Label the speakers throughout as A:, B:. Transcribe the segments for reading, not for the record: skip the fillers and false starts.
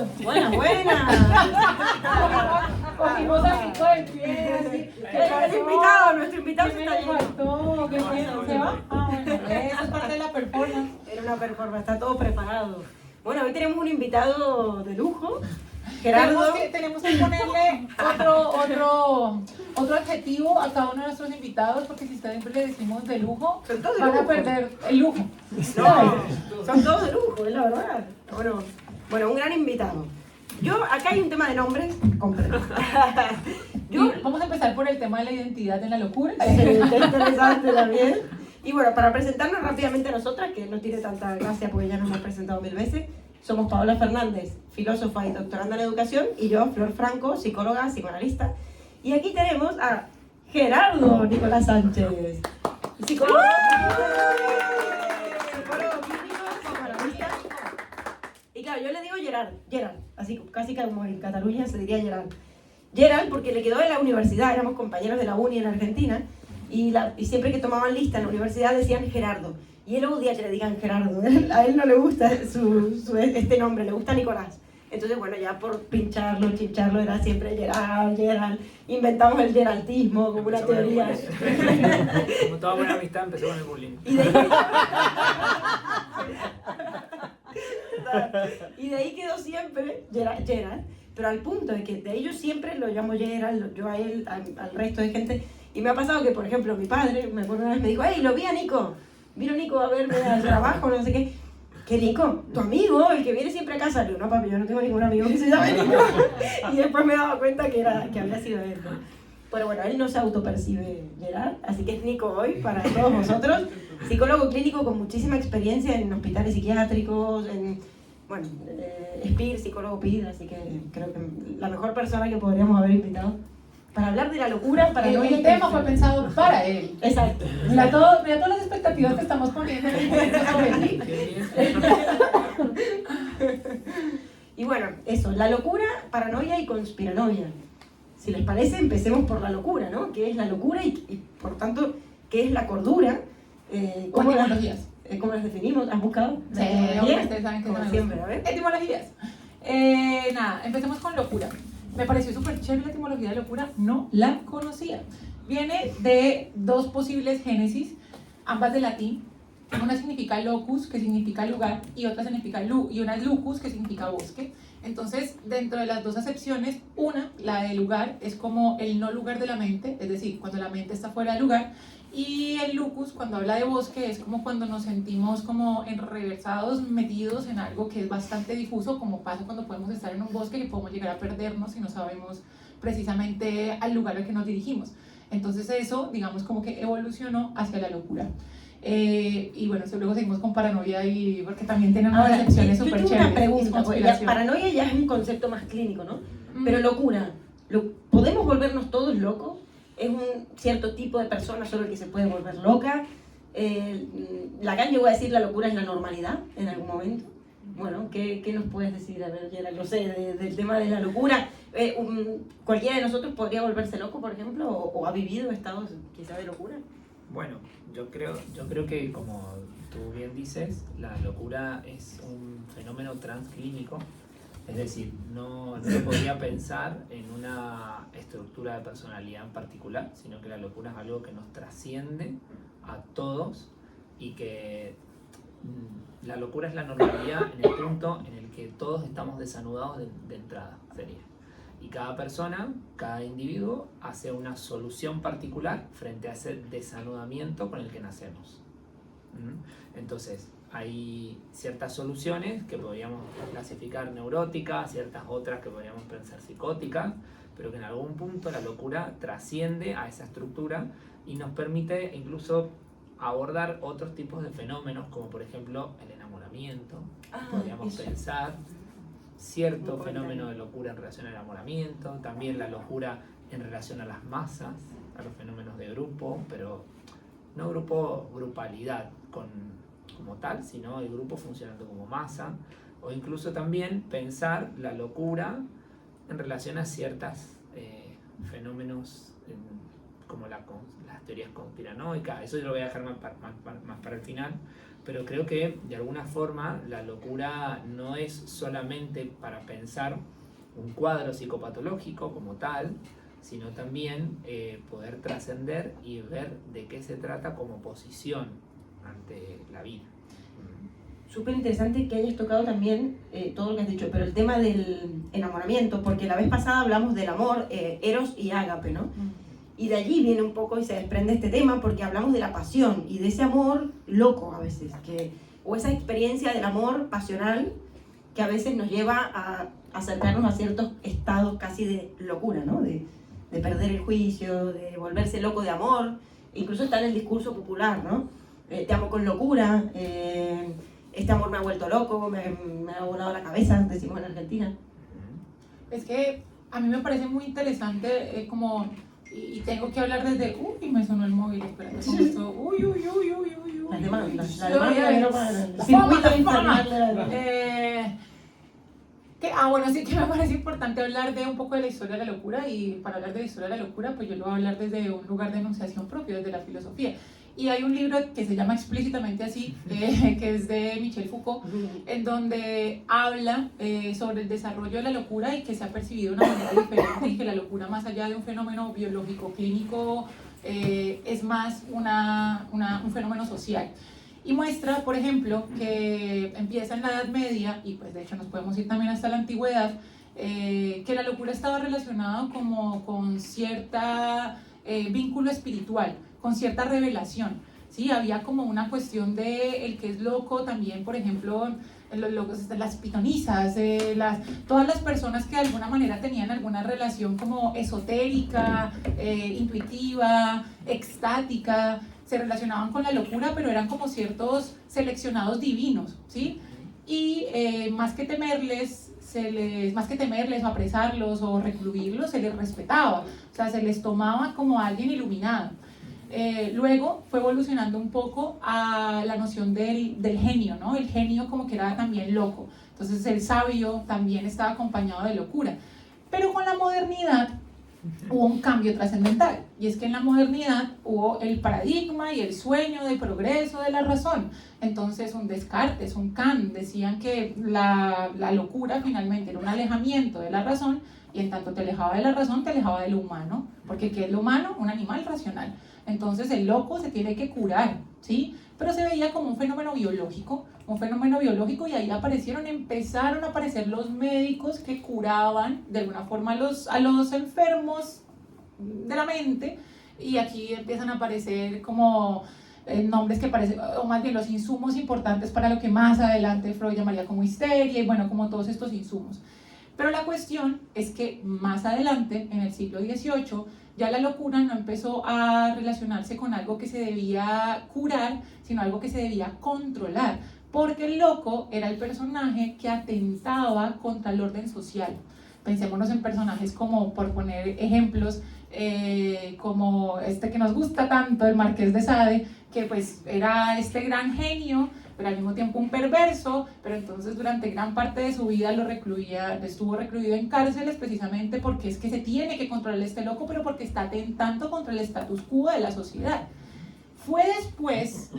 A: invitado.
B: Buena, buena.
A: Cogimos a Nico del pie, así.
B: Nuestro invitado se está yendo.
A: Faltó, ¿qué fue? ¿Se va? Ah, bueno, eso es parte de la performance.
B: Era una performance, está todo preparado. Bueno, hoy tenemos un invitado de lujo, Gerardo.
A: Tenemos que ponerle otro adjetivo a cada uno de nuestros invitados, porque si siempre le decimos de lujo,
B: Son todos de
A: van a
B: lujo.
A: perder el lujo.
B: No, son todos de lujo, es la verdad. Bueno, un gran invitado. Acá hay un tema de nombres, comprendo.
A: Vamos a empezar por el tema de la identidad en la locura.
B: Qué interesante también. Y bueno, para presentarnos rápidamente a nosotras, que no tiene tanta gracia porque ya nos hemos presentado 1000 veces, somos Paola Fernández, filósofa y doctoranda en educación, y yo, Flor Franco, psicóloga, psicoanalista. Y aquí tenemos a Gerardo Nicolás Sánchez, psicólogo clínico, psicoanalista. Y claro, yo le digo Gerard, así casi como en Cataluña se diría Gerard porque le quedó en la universidad, éramos compañeros de la uni en Argentina, y siempre que tomaban lista en la universidad decían Gerardo. Y él odia que le digan Gerardo, a él no le gusta este nombre, le gusta Nicolás. Entonces, bueno, ya por chincharlo, era siempre Gerard. Inventamos el geraltismo como una teoría.
C: Como toda buena amistad empezó con el bullying.
B: Y de ahí quedó siempre Gerard, pero al punto de que de ahí yo siempre lo llamo Gerard, yo a él, al resto de gente. Y me ha pasado que, por ejemplo, mi padre, me acuerdo una vez, me dijo, ¡hey, lo vi a Nico! Vino Nico a verme al trabajo, no sé qué. ¿Qué Nico? ¿Tu amigo? El que viene siempre a casa. Le digo, no, papi, yo no tengo ningún amigo que se llame Nico. Y después me daba cuenta que había sido él, ¿no? Pero bueno, él no se autopercibe Gerard, así que es Nico hoy para todos vosotros. Psicólogo clínico con muchísima experiencia en hospitales psiquiátricos, SPIR, psicólogo PID, así que creo que la mejor persona que podríamos haber invitado para hablar de la locura,
A: El tema fue pensado para él.
B: Exacto.
A: Mira todas las expectativas que estamos poniendo en el momento sobre ti.
B: Y bueno, eso, la locura, paranoia y conspiranoia. Si les parece, empecemos por la locura, ¿no? ¿Qué es la locura y por tanto, qué es la cordura?
A: ¿Cómo etimologías?
B: ¿Cómo las definimos? ¿Has buscado?
A: Sí, ustedes saben que
B: como siempre, a ver.
A: Etimologías. Nada, empecemos con locura. Me pareció súper chévere la etimología de locura, no la conocía. Viene de dos posibles génesis, ambas de latín. Una significa locus, que significa lugar, y otra significa y una es lucus, que significa bosque. Entonces, dentro de las dos acepciones, la de lugar, es como el no lugar de la mente, es decir, cuando la mente está fuera de lugar, y el lucus, cuando habla de bosque, es como cuando nos sentimos como enreversados, metidos en algo que es bastante difuso, como pasa cuando podemos estar en un bosque y podemos llegar a perdernos si no sabemos precisamente al lugar al que nos dirigimos. Entonces eso, digamos, como que evolucionó hacia la locura. Y bueno, luego seguimos con paranoia porque también tienen unas excepciones súper chéveres.
B: Yo tengo una pregunta, porque paranoia ya es un concepto más clínico, ¿no? Pero locura, ¿podemos volvernos todos locos? ¿Es un cierto tipo de persona solo el que se puede volver loca? Lacan llegó a decir la locura es la normalidad en algún momento. Bueno, ¿qué nos puedes decir? A ver, Gerard, no sé, del tema de la locura. ¿Cualquiera de nosotros podría volverse loco, por ejemplo? ¿O ha vivido estados quizá de locura?
C: Bueno, yo creo que, como tú bien dices, la locura es un fenómeno transclínico. Es decir, no se podría pensar en una estructura de personalidad en particular, sino que la locura es algo que nos trasciende a todos y que la locura es la normalidad en el punto en el que todos estamos desanudados de entrada, sería. Y cada persona, cada individuo hace una solución particular frente a ese desanudamiento con el que nacemos. Entonces, hay ciertas soluciones que podríamos clasificar neuróticas, ciertas otras que podríamos pensar psicóticas, pero que en algún punto la locura trasciende a esa estructura y nos permite incluso abordar otros tipos de fenómenos, como por ejemplo el enamoramiento. Podríamos pensar cierto fenómeno de locura en relación al enamoramiento, también la locura en relación a las masas, a los fenómenos de grupo, pero no grupalidad como tal, sino el grupo funcionando como masa, o incluso también pensar la locura en relación a ciertos fenómenos como las teorías conspiranoicas. Eso yo lo voy a dejar más para el final, pero creo que de alguna forma la locura no es solamente para pensar un cuadro psicopatológico como tal, sino también poder trascender y ver de qué se trata como posición ante la vida.
B: Súper interesante que hayas tocado también todo lo que has dicho, pero el tema del enamoramiento, porque la vez pasada hablamos del amor, eros y ágape, ¿no? Y de allí viene un poco y se desprende este tema, porque hablamos de la pasión y de ese amor loco a veces, o esa experiencia del amor pasional que a veces nos lleva a acercarnos a ciertos estados casi de locura, ¿no? De perder el juicio, de volverse loco de amor, incluso está en el discurso popular, ¿no? Te amo con locura, este amor me ha vuelto loco, me ha volado la cabeza, decimos en Argentina.
A: Es que a mí me parece muy interesante y tengo que hablar desde... Uy, me sonó el móvil, espérate, con esto... Uy.
B: Las demandas, la
A: Ay,
B: demanda
A: ay,
B: el circuito infernal de la
A: bueno, sí que me parece importante hablar de un poco de la historia de la locura, y para hablar de la historia de la locura, pues yo lo voy a hablar desde un lugar de enunciación propio, desde la filosofía. Y hay un libro que se llama explícitamente así, que es de Michel Foucault, en donde habla sobre el desarrollo de la locura y que se ha percibido de una manera diferente, y que la locura, más allá de un fenómeno biológico, clínico, es más un fenómeno social. Y muestra, por ejemplo, que empieza en la Edad Media, y pues de hecho nos podemos ir también hasta la Antigüedad, que la locura estaba relacionada como con cierta vínculo espiritual, con cierta revelación, ¿sí? Había como una cuestión de el que es loco también, por ejemplo, los locos, las pitonisas, todas las personas que de alguna manera tenían alguna relación como esotérica, intuitiva, extática, se relacionaban con la locura, pero eran como ciertos seleccionados divinos, ¿sí? Y más que temerles o apresarlos o recluirlos, se les respetaba, o sea, se les tomaba como alguien iluminado. Luego fue evolucionando un poco a la noción del genio, ¿no? El genio como que era también loco, entonces el sabio también estaba acompañado de locura. Pero con la modernidad hubo un cambio trascendental, y es que en la modernidad hubo el paradigma y el sueño de progreso de la razón. Entonces un Descartes, un Kant decían que la locura finalmente era un alejamiento de la razón, y en tanto te alejaba de la razón, te alejaba de lo humano, porque ¿qué es lo humano? Un animal racional. Entonces el loco se tiene que curar, ¿sí? Pero se veía como un fenómeno biológico, y ahí empezaron a aparecer los médicos que curaban de alguna forma a los enfermos de la mente, y aquí empiezan a aparecer como nombres que parecen, o más bien los insumos importantes para lo que más adelante Freud llamaría como histeria, y bueno, como todos estos insumos. Pero la cuestión es que más adelante, en el siglo XVIII, ya la locura no empezó a relacionarse con algo que se debía curar, sino algo que se debía controlar, porque el loco era el personaje que atentaba contra el orden social. Pensémonos en personajes como, por poner ejemplos, como este que nos gusta tanto, el Marqués de Sade, que pues era este gran genio, pero al mismo tiempo un perverso, pero entonces durante gran parte de su vida estuvo recluido en cárceles, precisamente porque es que se tiene que controlar este loco, pero porque está atentando contra el status quo de la sociedad. Fue después,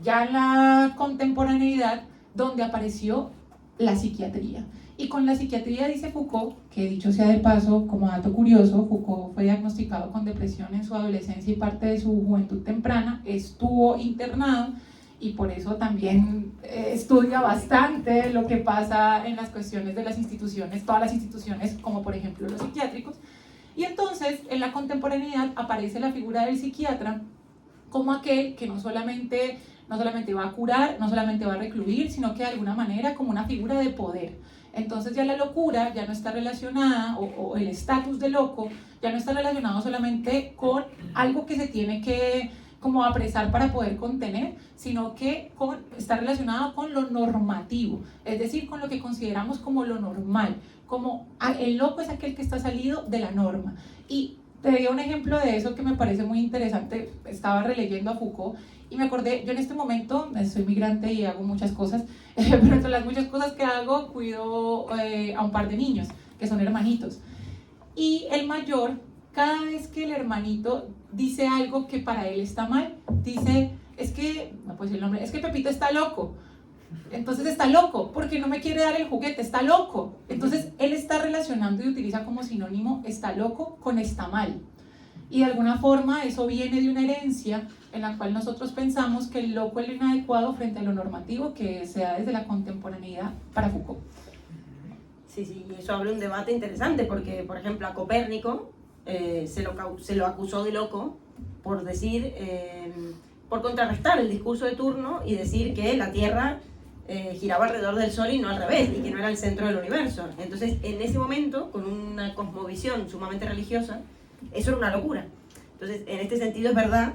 A: ya en la contemporaneidad, donde apareció la psiquiatría. Y con la psiquiatría, dice Foucault, que dicho sea de paso, como dato curioso, Foucault fue diagnosticado con depresión en su adolescencia y parte de su juventud temprana, estuvo internado, y por eso también estudia bastante lo que pasa en las cuestiones de las instituciones, todas las instituciones, como por ejemplo los psiquiátricos. Y entonces, en la contemporaneidad aparece la figura del psiquiatra como aquel que no solamente va a curar, no solamente va a recluir, sino que de alguna manera como una figura de poder. Entonces ya la locura ya no está relacionada, o el estatus de loco, ya no está relacionado solamente con algo que se tiene que como apresar para poder contener, sino que está relacionado con lo normativo, es decir, con lo que consideramos como lo normal, como el loco es aquel que está salido de la norma. Y te doy un ejemplo de eso que me parece muy interesante. Estaba releyendo a Foucault y me acordé, yo en este momento soy migrante y hago muchas cosas, pero entre las muchas cosas que hago, cuido a un par de niños, que son hermanitos. Y el mayor, cada vez que el hermanito dice algo que para él está mal, dice, es que, no puedo decir el nombre, es que Pepito está loco. Entonces está loco, porque no me quiere dar el juguete, está loco. Entonces él está relacionando y utiliza como sinónimo está loco con está mal. Y de alguna forma eso viene de una herencia en la cual nosotros pensamos que el loco es lo inadecuado frente a lo normativo que se da desde la contemporaneidad para Foucault.
B: Sí, sí, y eso abre un debate interesante porque, por ejemplo, a Copérnico se lo acusó de loco por decir, por contrarrestar el discurso de turno y decir que la Tierra giraba alrededor del Sol y no al revés, y que no era el centro del universo. Entonces, en ese momento, con una cosmovisión sumamente religiosa, eso era una locura. Entonces, en este sentido es verdad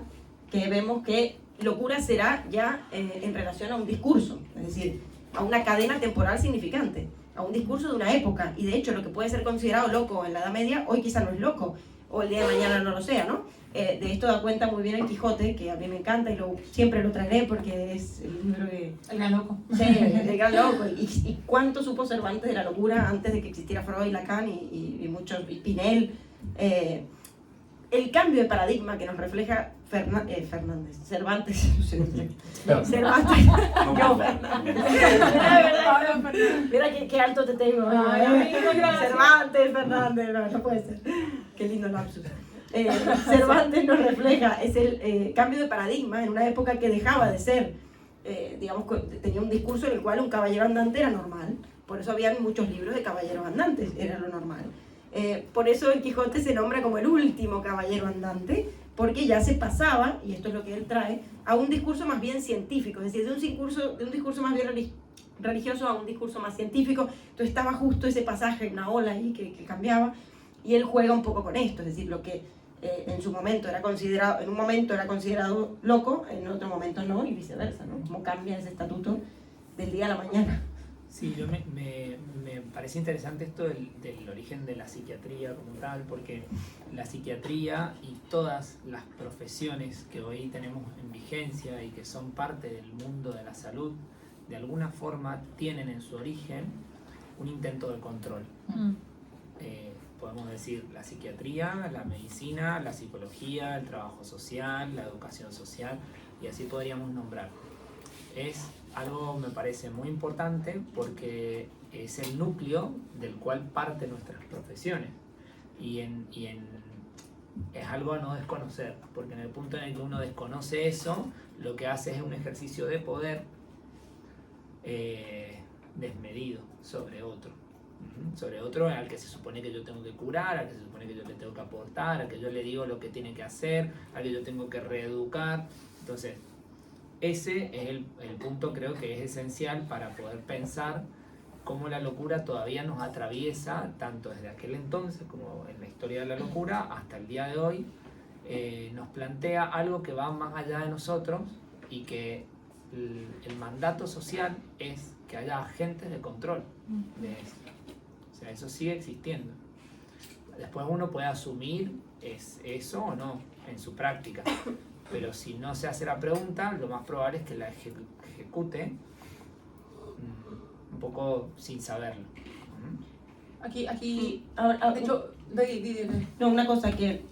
B: que vemos que locura será ya en relación a un discurso, es decir, a una cadena temporal significante, a un discurso de una época, y de hecho lo que puede ser considerado loco en la Edad Media, hoy quizá no es loco, o el día de mañana no lo sea, ¿no? De esto da cuenta muy bien el Quijote, que a mí me encanta y siempre lo traeré porque es el libro que...
A: El gran loco.
B: Sí, el gran loco. Y cuánto supo Cervantes de la locura antes de que existiera Freud y Lacan y muchos, y Pinel. El cambio de paradigma que nos refleja Cervantes. Cervantes. Yo, Fernández. Mira qué alto te tengo.
A: Ay, amigo, gracias.
B: Cervantes, Fernández, no puede ser. Qué lindo lapsus. Cervantes nos refleja, es el cambio de paradigma en una época que dejaba de ser, digamos, tenía un discurso en el cual un caballero andante era normal, por eso habían muchos libros de caballeros andantes, era lo normal. Por eso el Quijote se nombra como el último caballero andante, porque ya se pasaba, y esto es lo que él trae, a un discurso más bien científico, es decir, de un discurso más bien religioso a un discurso más científico. Entonces estaba justo ese pasaje, una ola ahí que cambiaba, y él juega un poco con esto, es decir, lo que en su momento era considerado, en un momento era considerado loco, en otro momento no, y viceversa, ¿no? Cómo cambia ese estatuto del día a la mañana.
C: Sí, me parece interesante esto del origen de la psiquiatría como tal, porque la psiquiatría y todas las profesiones que hoy tenemos en vigencia y que son parte del mundo de la salud, de alguna forma tienen en su origen un intento de control. Podemos decir la psiquiatría, la medicina, la psicología, el trabajo social, la educación social, y así podríamos nombrar. Es algo, me parece, muy importante porque es el núcleo del cual parten nuestras profesiones y es algo a no desconocer, porque en el punto en el que uno desconoce eso, lo que hace es un ejercicio de poder desmedido sobre otro al que se supone que yo tengo que curar, al que se supone que yo le tengo que aportar, al que yo le digo lo que tiene que hacer, al que yo tengo que reeducar. Entonces, ese es el punto, creo que es esencial para poder pensar cómo la locura todavía nos atraviesa, tanto desde aquel entonces como en la historia de la locura hasta el día de hoy. Nos plantea algo que va más allá de nosotros y que el mandato social es que haya agentes de control de eso. O sea, eso sigue existiendo. Después uno puede asumir es eso o no en su práctica. Pero si no se hace la pregunta, lo más probable es que la ejecute un poco sin saberlo.
A: Aquí,
B: Ahora,
A: de hecho,
B: no, una cosa que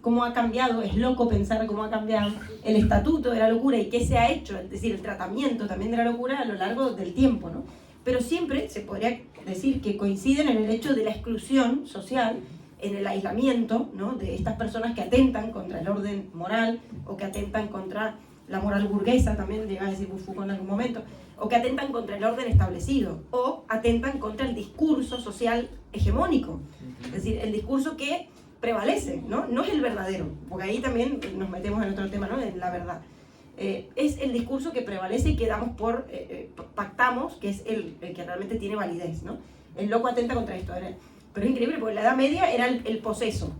B: cómo ha cambiado, es loco pensar cómo ha cambiado el estatuto de la locura y qué se ha hecho, es decir, el tratamiento también de la locura a lo largo del tiempo, ¿no? Pero siempre se podría decir que coinciden en el hecho de la exclusión social, en el aislamiento, ¿no?, de estas personas que atentan contra el orden moral o que atentan contra la moral burguesa, también llega a decir Foucault en algún momento, o que atentan contra el orden establecido o atentan contra el discurso social hegemónico, es decir, el discurso que prevalece, ¿no? No es el verdadero, porque ahí también nos metemos en otro tema, ¿no?, en la verdad. Es el discurso que prevalece y que damos pactamos que es el que realmente tiene validez, ¿no? El loco atenta contra esto. Pero es increíble porque en la Edad Media era el poseso,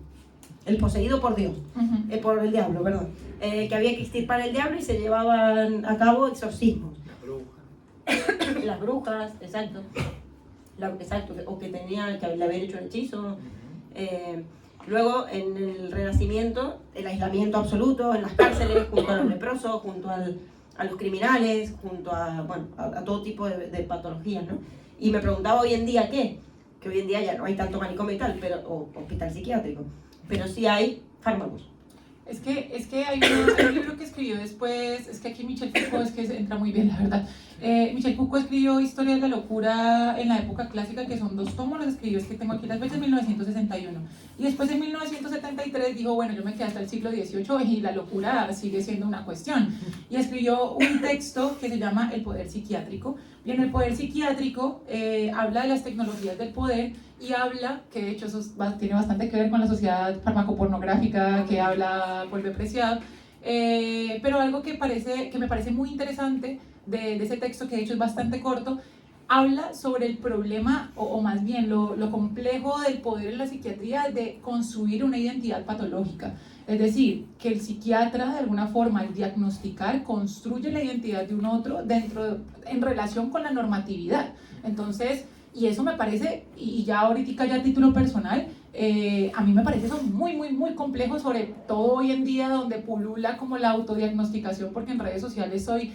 B: el poseído por Dios, por el diablo, perdón. Que había que extirpar el diablo y se llevaban a cabo exorcismos. Las brujas, exacto. Exacto, o que tenía que le habían hecho un hechizo. Luego, en el Renacimiento, el aislamiento absoluto en las cárceles, junto a los leprosos, junto a los criminales, junto a todo tipo de patologías, ¿no? Y me preguntaba hoy en día que hoy en día ya no hay tanto manicomio y tal, o hospital psiquiátrico, pero sí hay fármacos.
A: Es que hay un libro que escribió después, es que aquí Michel Foucault es que entra muy bien, la verdad. Michel Foucault escribió Historia de la locura en la época clásica, que son 2 tomos, los escribió, es que tengo aquí las fechas, 1961. Y después en 1973 dijo, bueno, yo me quedé hasta el siglo XVIII y la locura sigue siendo una cuestión. Y escribió un texto que se llama El poder psiquiátrico. Y en el poder psiquiátrico habla de las tecnologías del poder y habla, que de hecho eso tiene bastante que ver con la sociedad farmacopornográfica que habla Polve Preciado, pero algo que me parece muy interesante de ese texto, que de hecho es bastante corto, habla sobre el problema, o más bien lo complejo del poder en la psiquiatría de construir una identidad patológica. Es decir, que el psiquiatra de alguna forma al diagnosticar construye la identidad de un otro en relación con la normatividad. Entonces, y eso me parece, y ya ahorita ya a título personal, a mí me parece eso muy, muy, muy complejo, sobre todo hoy en día donde pulula como la autodiagnosticación, porque en redes sociales soy,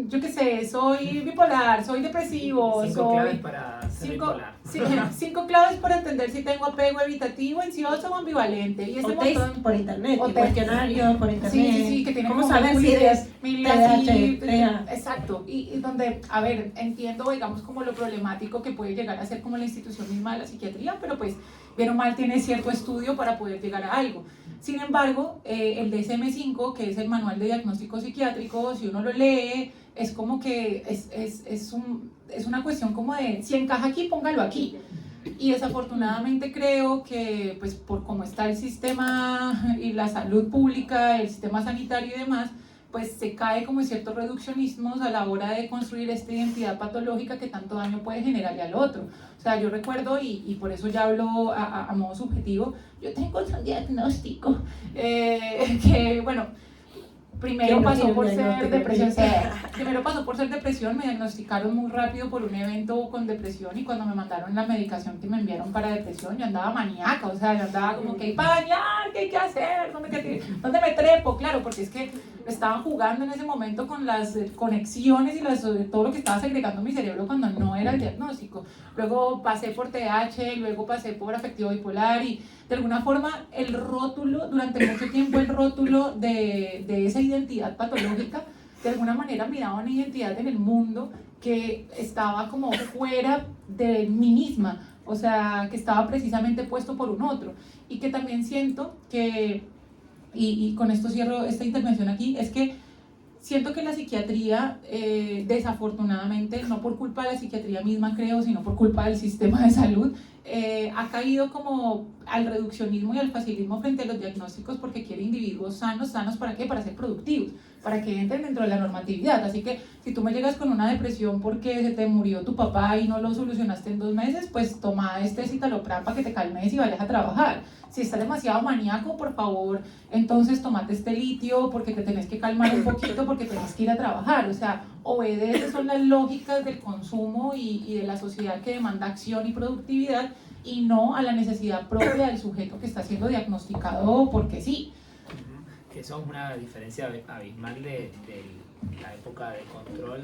A: yo qué sé, soy bipolar, soy depresivo,
C: 5
A: soy...
C: claves para ser bipolar.
A: Sí, 5 claves para entender si tengo apego evitativo, ansioso o ambivalente. Y ese
B: O test
A: montón,
B: por internet,
A: o
B: y cuestionarios por internet.
A: sí, que tiene
B: ¿Cómo
A: como
B: saber si eres
A: TDAH? Exacto, y donde, a ver, entiendo, digamos, como lo problemático que puede llegar a ser como la institución misma de la psiquiatría, pero pues, bien o mal, tiene cierto estudio para poder llegar a algo. Sin embargo, el DSM-5, que es el Manual de Diagnóstico Psiquiátrico, si uno lo lee, es como que es una cuestión como de, si encaja aquí, póngalo aquí. Y desafortunadamente creo que, pues, por cómo está el sistema y la salud pública, el sistema sanitario y demás, pues se cae como en ciertos reduccionismos a la hora de construir esta identidad patológica que tanto daño puede generarle al otro. O sea, yo recuerdo, y por eso ya hablo a modo subjetivo, yo tengo un diagnóstico que, bueno, primero pasó por ser depresión. Primero pasó por ser depresión, me diagnosticaron muy rápido por un evento con depresión, y cuando me mandaron la medicación que me enviaron para depresión, yo andaba maníaca, o sea, yo andaba como que hay bañar, ¿qué hay que hacer? ¿Dónde me trepo? Claro, porque es que estaban jugando en ese momento con las conexiones y todo lo que estaba segregando mi cerebro cuando no era el diagnóstico. Luego pasé por TH, luego pasé por afectivo bipolar, y de alguna forma el rótulo, durante mucho tiempo el rótulo de esa identidad patológica, de alguna manera me daba una identidad en el mundo que estaba como fuera de mí misma, o sea, que estaba precisamente puesto por un otro, y que también siento que, y con esto cierro esta intervención aquí, es que siento que la psiquiatría, desafortunadamente, no por culpa de la psiquiatría misma creo, sino por culpa del sistema de salud, ha caído como al reduccionismo y al facilismo frente a los diagnósticos, porque quiere individuos sanos. ¿Sanos para qué? Para ser productivos, para que entren dentro de la normatividad. Así que si tú me llegas con una depresión porque se te murió tu papá y no lo solucionaste en 2 meses, pues toma citalopram para que te calmes y vayas a trabajar. Si estás demasiado maníaco, por favor, entonces tomate este litio porque te tenés que calmar un poquito, porque tenés que ir a trabajar. O sea, obedece, son las lógicas del consumo y de la sociedad que demanda acción y productividad, y no a la necesidad propia del sujeto que está siendo diagnosticado porque sí.
C: Que eso es una diferencia abismal de la época de control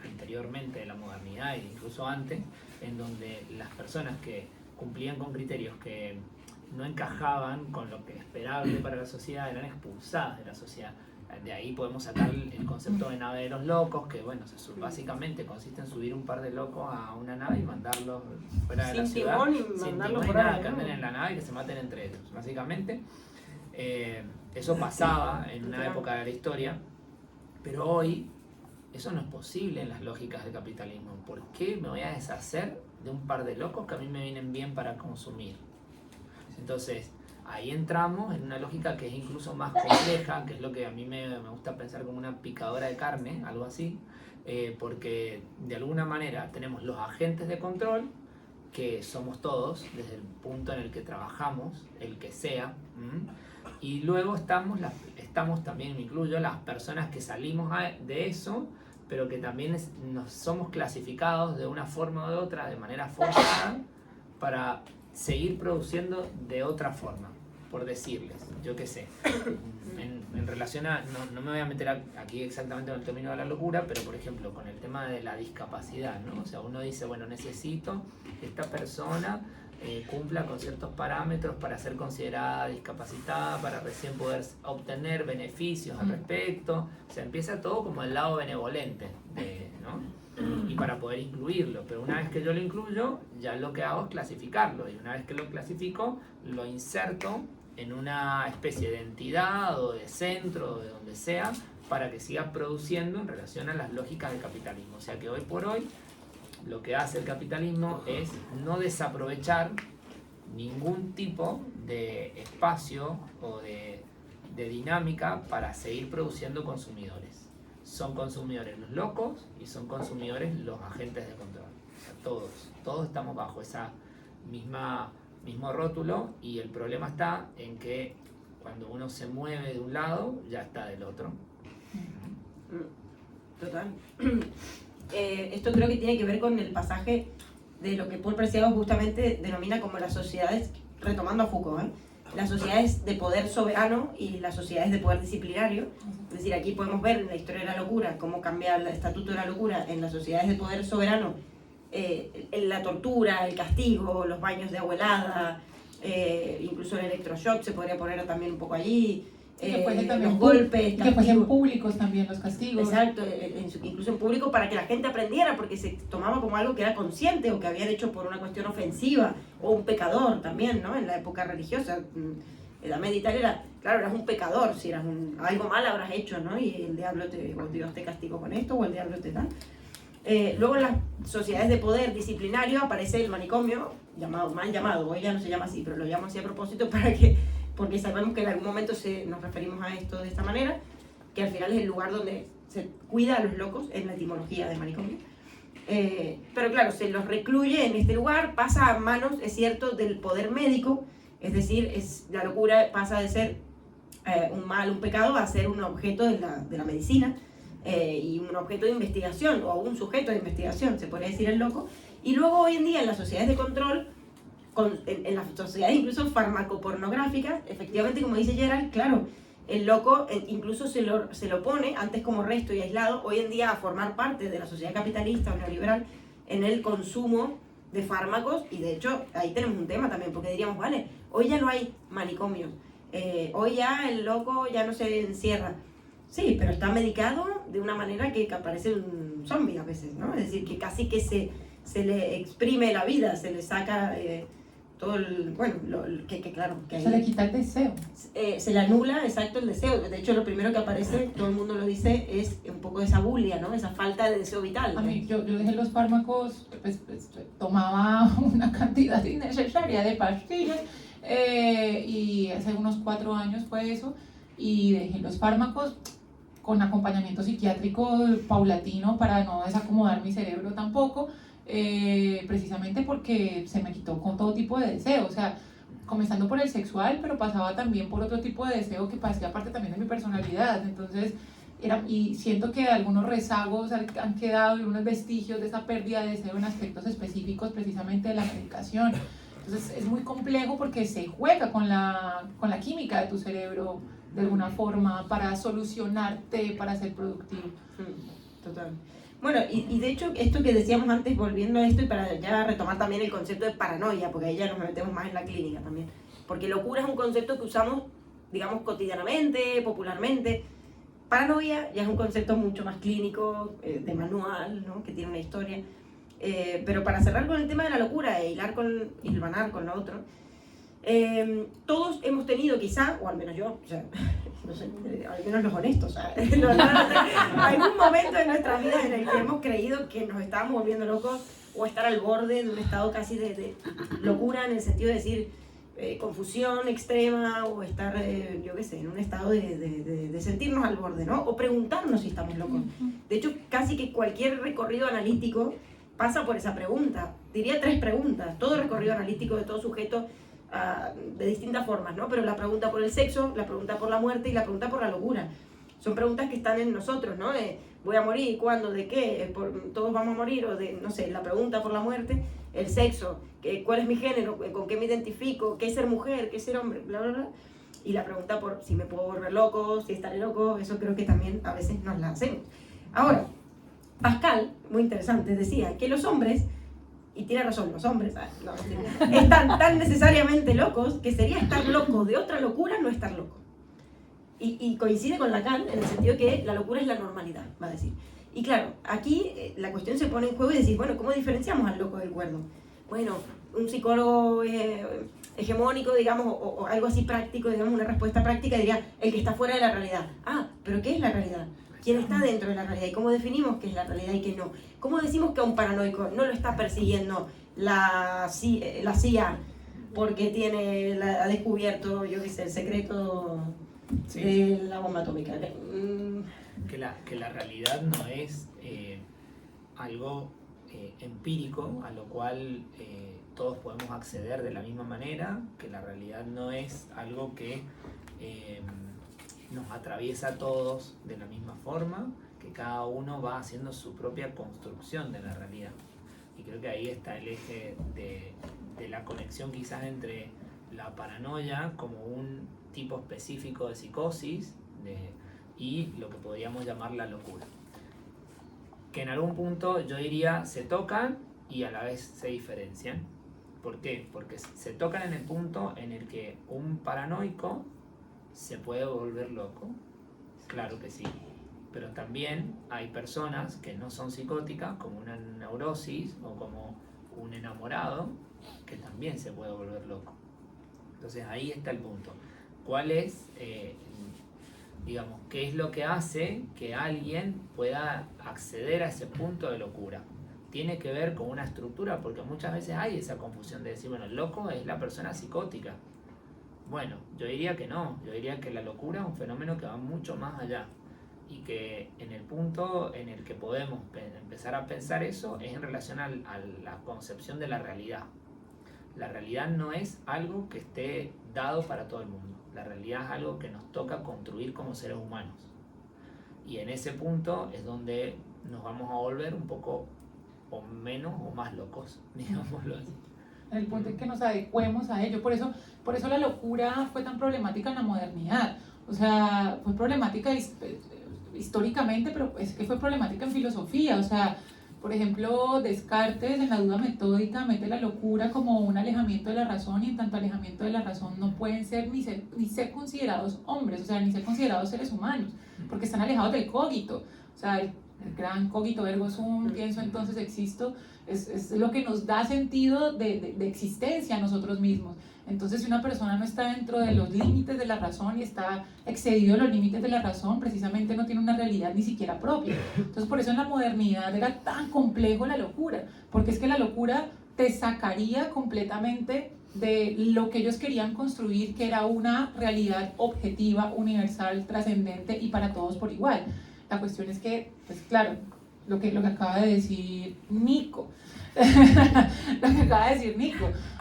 C: anteriormente de la modernidad e incluso antes, en donde las personas que cumplían con criterios que no encajaban con lo que es esperable para la sociedad eran expulsadas de la sociedad. De ahí podemos sacar el concepto de nave de los locos, que bueno, básicamente consiste en subir un par de locos a una nave y mandarlos fuera de la ciudad, sin timón y nada, que anden en la nave y que se maten entre ellos. Básicamente, eso pasaba en una época de la historia, pero hoy eso no es posible en las lógicas del capitalismo. ¿Por qué me voy a deshacer de un par de locos que a mí me vienen bien para consumir? Entonces, ahí entramos en una lógica que es incluso más compleja, que es lo que a mí me gusta pensar como una picadora de carne, algo así, porque de alguna manera tenemos los agentes de control, que somos todos, desde el punto en el que trabajamos, el que sea, y luego estamos también, me incluyo, las personas que salimos de eso, pero que también nos somos clasificados de una forma o de otra, de manera forzada, para seguir produciendo de otra forma, por decirles, yo qué sé, en relación a, no me voy a meter aquí exactamente en el término de la locura, pero por ejemplo con el tema de la discapacidad, ¿no? O sea, uno dice, bueno, necesito que esta persona cumpla con ciertos parámetros para ser considerada discapacitada, para recién poder obtener beneficios al respecto. O sea, empieza todo como el lado benevolente, ¿no? Y para poder incluirlo. Pero una vez que yo lo incluyo, ya lo que hago es clasificarlo. Y una vez que lo clasifico, lo inserto en una especie de entidad o de centro o de donde sea, para que siga produciendo en relación a las lógicas del capitalismo. O sea que hoy por hoy lo que hace el capitalismo es no desaprovechar ningún tipo de espacio o de dinámica para seguir produciendo consumidores. Son consumidores los locos y son consumidores los agentes de control. O sea, todos estamos bajo esa mismo rótulo, y el problema está en que cuando uno se mueve de un lado, ya está del otro.
B: Total. Esto creo que tiene que ver con el pasaje de lo que Paul Preciado justamente denomina como las sociedades, retomando a Foucault, las sociedades de poder soberano y las sociedades de poder disciplinario. Es decir, aquí podemos ver en la historia de la locura cómo cambia el estatuto de la locura en las sociedades de poder soberano, la tortura, el castigo, los baños de abuelada, incluso el electroshock se podría poner también un poco allí. Los golpes,
A: que fuesen públicos también los castigos.
B: Exacto, incluso en público, para que la gente aprendiera, porque se tomaba como algo que era consciente o que habían hecho por una cuestión ofensiva, o un pecador también, ¿no? En la época religiosa, en la Media Italia era, claro, eras un pecador, si eras algo mal habrás hecho, ¿no? Y el diablo o Dios te castigó con esto, o el diablo te da. Luego en las sociedades de poder disciplinario aparece el manicomio, mal llamado, hoy ya no se llama así, pero lo llamo así a propósito porque sabemos que en algún momento nos referimos a esto de esta manera, que al final es el lugar donde se cuida a los locos, en la etimología de manicomio. Pero claro, se los recluye en este lugar, pasa a manos, es cierto, del poder médico, es decir, la locura pasa de ser un mal, un pecado, a ser un objeto de la medicina, y un objeto de investigación, o un sujeto de investigación, se podría decir el loco. Y luego hoy en día en las sociedades de control, en las sociedades incluso farmacopornográficas, efectivamente, como dice Gerald, claro, el loco incluso se lo pone antes como resto y aislado, hoy en día a formar parte de la sociedad capitalista o neoliberal en el consumo de fármacos. Y de hecho ahí tenemos un tema también, porque diríamos, vale, hoy ya no hay manicomios, hoy ya el loco ya no se encierra. Sí, pero está medicado de una manera que parece un zombie a veces, ¿no? Es decir, que casi que se le exprime la vida, se le saca todo el... Bueno, claro... que
A: se le quita el deseo.
B: Se le anula, exacto, el deseo. De hecho, lo primero que aparece, todo el mundo lo dice, es un poco esa bulia, ¿no? Esa falta de deseo vital.
A: A mí, yo dejé los fármacos, tomaba una cantidad innecesaria de pastillas, y hace unos 4 años fue eso, y dejé los fármacos con acompañamiento psiquiátrico paulatino para no desacomodar mi cerebro tampoco, precisamente porque se me quitó con todo tipo de deseo, o sea, comenzando por el sexual, pero pasaba también por otro tipo de deseo que parecía parte también de mi personalidad. Entonces, y siento que algunos rezagos han quedado y unos vestigios de esa pérdida de deseo en aspectos específicos precisamente de la medicación. Entonces es muy complejo porque se juega con la química de tu cerebro de alguna forma para solucionarte, para ser productivo.
B: Total. Bueno, y de hecho, esto que decíamos antes, volviendo a esto, y para ya retomar también el concepto de paranoia, porque ahí ya nos metemos más en la clínica también. Porque locura es un concepto que usamos, digamos, cotidianamente, popularmente. Paranoia ya es un concepto mucho más clínico, de manual, ¿no? Que tiene una historia. Pero para cerrar con el tema de la locura e hilvanar con lo otro, todos hemos tenido quizá, o al menos yo, o sea, no sé, al menos los honestos, o sea, algún momento de nuestras vidas en el que hemos creído que nos estábamos volviendo locos, o estar al borde de un estado casi de locura, en el sentido de decir confusión extrema, o estar, yo qué sé, en un estado de sentirnos al borde, ¿no? O preguntarnos si estamos locos. De hecho, casi que cualquier recorrido analítico pasa por esa pregunta. Diría 3 preguntas. Todo recorrido analítico de todo sujeto, de distintas formas, ¿no? Pero la pregunta por el sexo, la pregunta por la muerte y la pregunta por la locura. Son preguntas que están en nosotros, ¿no? ¿Voy a morir? ¿Cuándo? ¿De qué? ¿Todos vamos a morir? O de, no sé, la pregunta por la muerte, el sexo, ¿cuál es mi género? ¿Con qué me identifico? ¿Qué es ser mujer? ¿Qué es ser hombre? Bla, bla, bla. Y la pregunta por si me puedo volver loco, si estaré loco, eso creo que también a veces nos la hacemos. Ahora, Pascal, muy interesante, decía que los hombres y tiene razón, los hombres no, están tan necesariamente locos que sería estar loco de otra locura no estar loco. Y coincide con Lacan en el sentido que la locura es la normalidad, va a decir. Y claro, aquí la cuestión se pone en juego y decir, bueno, ¿cómo diferenciamos al loco del cuerdo? Bueno, un psicólogo hegemónico, digamos, o algo así práctico, digamos, una respuesta práctica diría, el que está fuera de la realidad. Ah, ¿pero qué es la realidad? ¿Quién está dentro de la realidad? ¿Y cómo definimos qué es la realidad y qué no? ¿Cómo decimos que a un paranoico no lo está persiguiendo la CIA porque ha descubierto, yo qué sé, el secreto de la bomba atómica?
C: Que la realidad no es algo empírico a lo cual todos podemos acceder de la misma manera, que la realidad no es algo que nos atraviesa a todos de la misma forma, que cada uno va haciendo su propia construcción de la realidad. Y creo que ahí está el eje de la conexión quizás entre la paranoia como un tipo específico de psicosis y lo que podríamos llamar la locura. Que en algún punto yo diría se tocan y a la vez se diferencian. ¿Por qué? Porque se tocan en el punto en el que un paranoico se puede volver loco. Claro que sí. Pero también hay personas que no son psicóticas, como una neurosis o como un enamorado, que también se puede volver loco. Entonces ahí está el punto. ¿Cuál es, digamos, qué es lo que hace que alguien pueda acceder a ese punto de locura? Tiene que ver con una estructura, porque muchas veces hay esa confusión de decir, bueno, el loco es la persona psicótica. Bueno, yo diría que no, yo diría que la locura es un fenómeno que va mucho más allá y que en el punto en el que podemos empezar a pensar eso es en relación a la concepción de la realidad. La realidad no es algo que esté dado para todo el mundo, la realidad es algo que nos toca construir como seres humanos y en ese punto es donde nos vamos a volver un poco o menos o más locos, digámoslo así.
A: El punto es que nos adecuemos a ello. Por eso la locura fue tan problemática en la modernidad. O sea, fue problemática históricamente, pero es que fue problemática en filosofía. O sea, por ejemplo, Descartes en la duda metódica mete la locura como un alejamiento de la razón y en tanto alejamiento de la razón no pueden ser ni ser considerados hombres, o sea, ni ser considerados seres humanos, porque están alejados del cogito. O sea, el gran cogito ergo sum, pienso entonces existo, es lo que nos da sentido de existencia a nosotros mismos. Entonces, si una persona no está dentro de los límites de la razón y está excedido de los límites de la razón, precisamente no tiene una realidad ni siquiera propia. Entonces, por eso en la modernidad era tan complejo la locura, porque es que la locura te sacaría completamente de lo que ellos querían construir, que era una realidad objetiva, universal, trascendente y para todos por igual. La cuestión es que, pues claro, lo que acaba de decir Nico,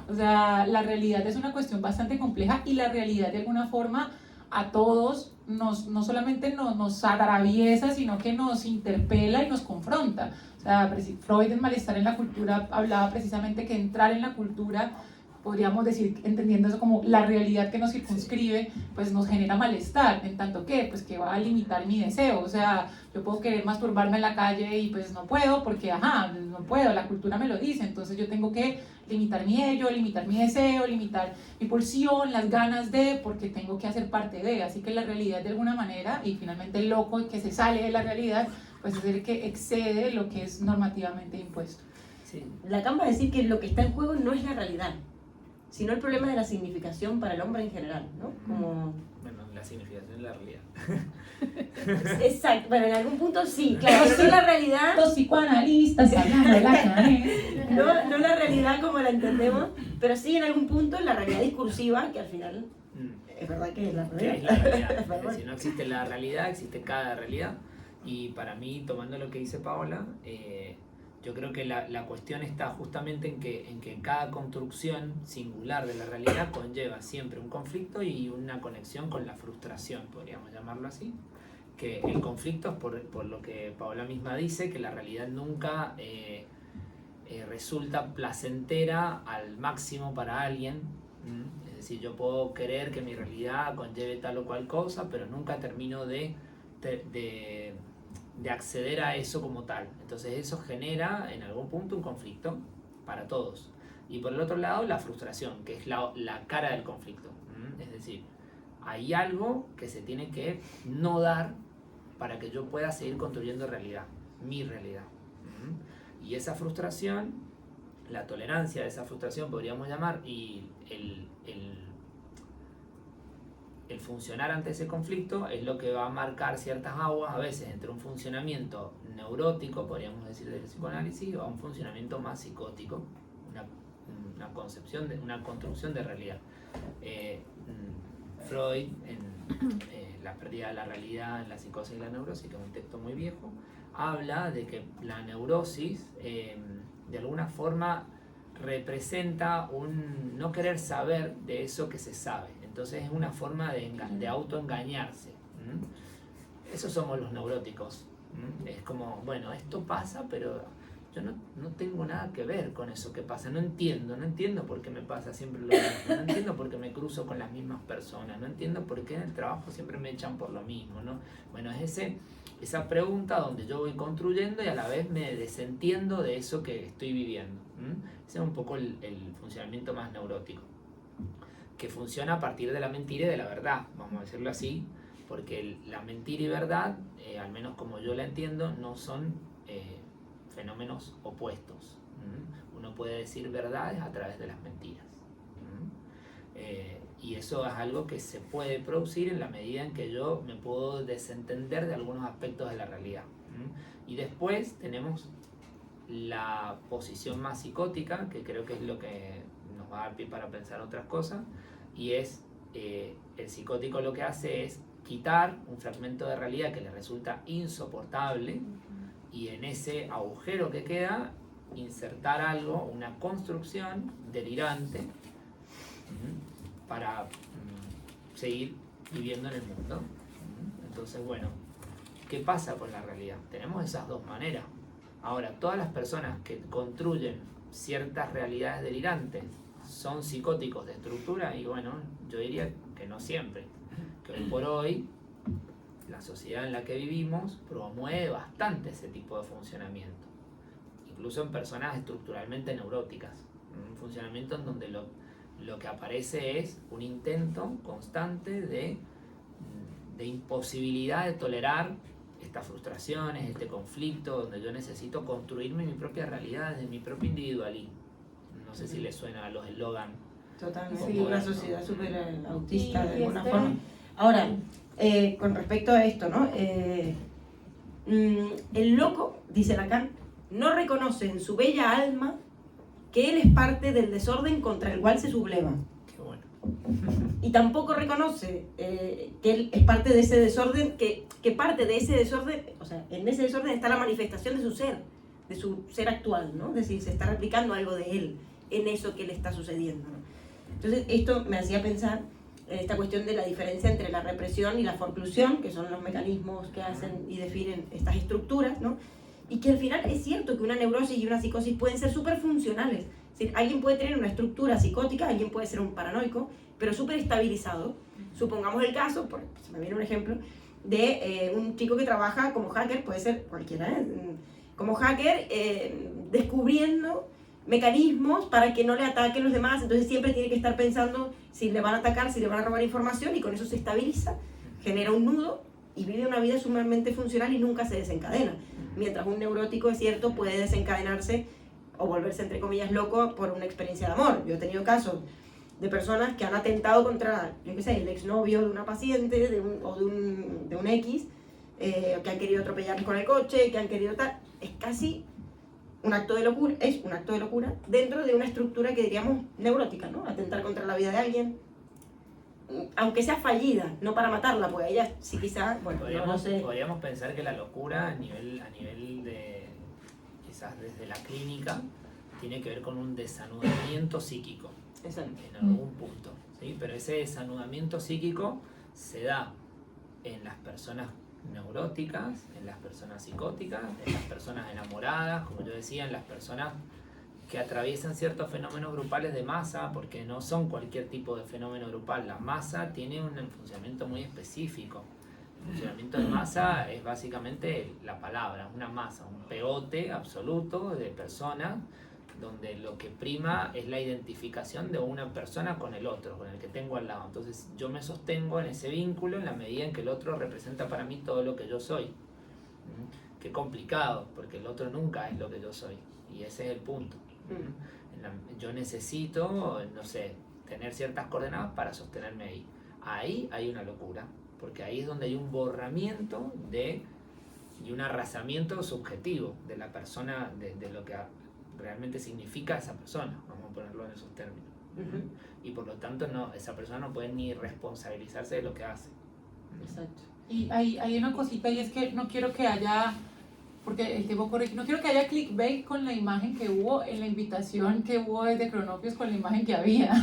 A: o sea, la realidad es una cuestión bastante compleja y la realidad de alguna forma a todos no solamente nos atraviesa, sino que nos interpela y nos confronta. O sea, Freud en Malestar en la cultura hablaba precisamente que entrar en la cultura, podríamos decir, entendiendo eso como la realidad que nos circunscribe, pues nos genera malestar, en tanto que, pues que va a limitar mi deseo. O sea, yo puedo querer masturbarme en la calle y pues no puedo porque, no puedo, la cultura me lo dice, entonces yo tengo que limitar mi ello, limitar mi deseo, limitar mi pulsión, las ganas de, porque tengo que hacer parte de. Así que la realidad de alguna manera, y finalmente el loco que se sale de la realidad, pues es el que excede lo que es normativamente impuesto.
B: Sí. Lacan va a decir que lo que está en juego no es la realidad, sino el problema de la significación para el hombre en general, ¿no? Como...
C: Bueno, la significación es la realidad.
B: Exacto, bueno, en algún punto sí, claro, pero no la realidad...
A: Los psicoanalistas hablando de Lacan,
B: no la realidad como la entendemos, pero sí en algún punto la realidad discursiva, que al final es verdad que es la realidad.
C: Es la realidad. Es decir, no existe la realidad, existe cada realidad. Y para mí, tomando lo que dice Paola, yo creo que la cuestión está justamente en que cada construcción singular de la realidad conlleva siempre un conflicto y una conexión con la frustración, podríamos llamarlo así. Que el conflicto es por lo que Paola misma dice, que la realidad nunca resulta placentera al máximo para alguien. Es decir, yo puedo querer que mi realidad conlleve tal o cual cosa, pero nunca termino de acceder a eso como tal. Entonces eso genera en algún punto un conflicto para todos. Y por el otro lado, la frustración, que es la cara del conflicto. Es decir, hay algo que se tiene que no dar para que yo pueda seguir construyendo realidad, mi realidad. Y esa frustración, la tolerancia de esa frustración podríamos llamar, y el funcionar ante ese conflicto es lo que va a marcar ciertas aguas a veces entre un funcionamiento neurótico, podríamos decir del psicoanálisis, o un funcionamiento más psicótico, una concepción, una construcción de realidad. Freud, en La pérdida de la realidad en la psicosis y la neurosis, que es un texto muy viejo, habla de que la neurosis de alguna forma representa un no querer saber de eso que se sabe. Entonces es una forma de autoengañarse. Esos somos los neuróticos. Es como, bueno, esto pasa, pero yo no tengo nada que ver con eso que pasa. No entiendo por qué me pasa siempre lo mismo. No entiendo por qué me cruzo con las mismas personas. No entiendo por qué en el trabajo siempre me echan por lo mismo, ¿no? Bueno, es esa pregunta donde yo voy construyendo y a la vez me desentiendo de eso que estoy viviendo. Ese es un poco el funcionamiento más neurótico, que funciona a partir de la mentira y de la verdad, vamos a decirlo así, porque la mentira y verdad, al menos como yo la entiendo, no son fenómenos opuestos. Uno puede decir verdades a través de las mentiras. Y eso es algo que se puede producir en la medida en que yo me puedo desentender de algunos aspectos de la realidad. Y después tenemos la posición más psicótica, que creo que es lo que nos va a dar pie para pensar otras cosas, y es el psicótico lo que hace es quitar un fragmento de realidad que le resulta insoportable y en ese agujero que queda insertar algo, una construcción delirante para seguir viviendo en el mundo. Entonces, bueno, ¿qué pasa con la realidad? Tenemos esas dos maneras. Ahora, todas las personas que construyen ciertas realidades delirantes son psicóticos de estructura, y bueno, yo diría que no siempre, que hoy por hoy la sociedad en la que vivimos promueve bastante ese tipo de funcionamiento, incluso en personas estructuralmente neuróticas, un funcionamiento en donde lo que aparece es un intento constante de imposibilidad de tolerar estas frustraciones, este conflicto, donde yo necesito construirme mi propia realidad desde mi propio individualismo. No sé si les suena a los eslogan.
B: Totalmente,
A: Sí,
B: una sociedad súper autista de alguna
A: este-
B: forma. Ahora, con respecto a esto, ¿no? El loco, dice Lacan, no reconoce en su bella alma que él es parte del desorden contra el cual se subleva.
C: Qué bueno.
B: Y tampoco reconoce que él es parte de ese desorden, que parte de ese desorden, o sea, en ese desorden está la manifestación de su ser actual, ¿no? Es decir, se está replicando algo de él en eso que le está sucediendo, ¿no? Entonces, esto me hacía pensar en esta cuestión de la diferencia entre la represión y la forclusión, que son los mecanismos que hacen y definen estas estructuras, ¿no? Y que al final es cierto que una neurosis y una psicosis pueden ser súper funcionales. Es decir, alguien puede tener una estructura psicótica, alguien puede ser un paranoico, pero súper estabilizado. Supongamos el caso, se me viene un ejemplo, de un chico que trabaja como hacker, puede ser cualquiera, como hacker, descubriendo mecanismos para que no le ataquen los demás, entonces siempre tiene que estar pensando si le van a atacar, si le van a robar información, y con eso se estabiliza, genera un nudo y vive una vida sumamente funcional y nunca se desencadena. Mientras un neurótico, es cierto, puede desencadenarse o volverse, entre comillas, loco por una experiencia de amor. Yo he tenido casos de personas que han atentado contra, yo qué sé, el exnovio de una paciente de un X, que han querido atropellarles con el coche, que han querido tal. Es casi un acto de locura, es un acto de locura dentro de una estructura que diríamos neurótica, ¿no? Atentar contra la vida de alguien, aunque sea fallida, no para matarla, porque ella sí quizás, bueno, no sé.
C: Podríamos pensar que la locura a nivel de, quizás desde la clínica, tiene que ver con un desanudamiento psíquico.
B: Exacto.
C: En algún punto, ¿sí? Pero ese desanudamiento psíquico se da en las personas neuróticas, en las personas psicóticas, en las personas enamoradas, como yo decía, en las personas que atraviesan ciertos fenómenos grupales de masa, porque no son cualquier tipo de fenómeno grupal. La masa tiene un funcionamiento muy específico. El funcionamiento de masa es básicamente la palabra, una masa, un pegote absoluto de personas donde lo que prima es la identificación de una persona con el otro, con el que tengo al lado. Entonces yo me sostengo en ese vínculo en la medida en que el otro representa para mí todo lo que yo soy. Qué complicado, porque el otro nunca es lo que yo soy, y ese es el punto. Yo necesito, no sé, tener ciertas coordenadas para sostenerme ahí. Ahí hay una locura, porque ahí es donde hay un borramiento y un arrasamiento subjetivo de la persona, de lo que realmente significa esa persona, vamos a ponerlo en esos términos. Y por lo tanto esa persona no puede ni responsabilizarse de lo que hace.
B: Exacto.
A: Y hay una cosita, y es que no quiero que haya, porque el tiempo corre, no quiero que haya clickbait con la imagen que hubo en la invitación que hubo desde Cronopios con la imagen que había,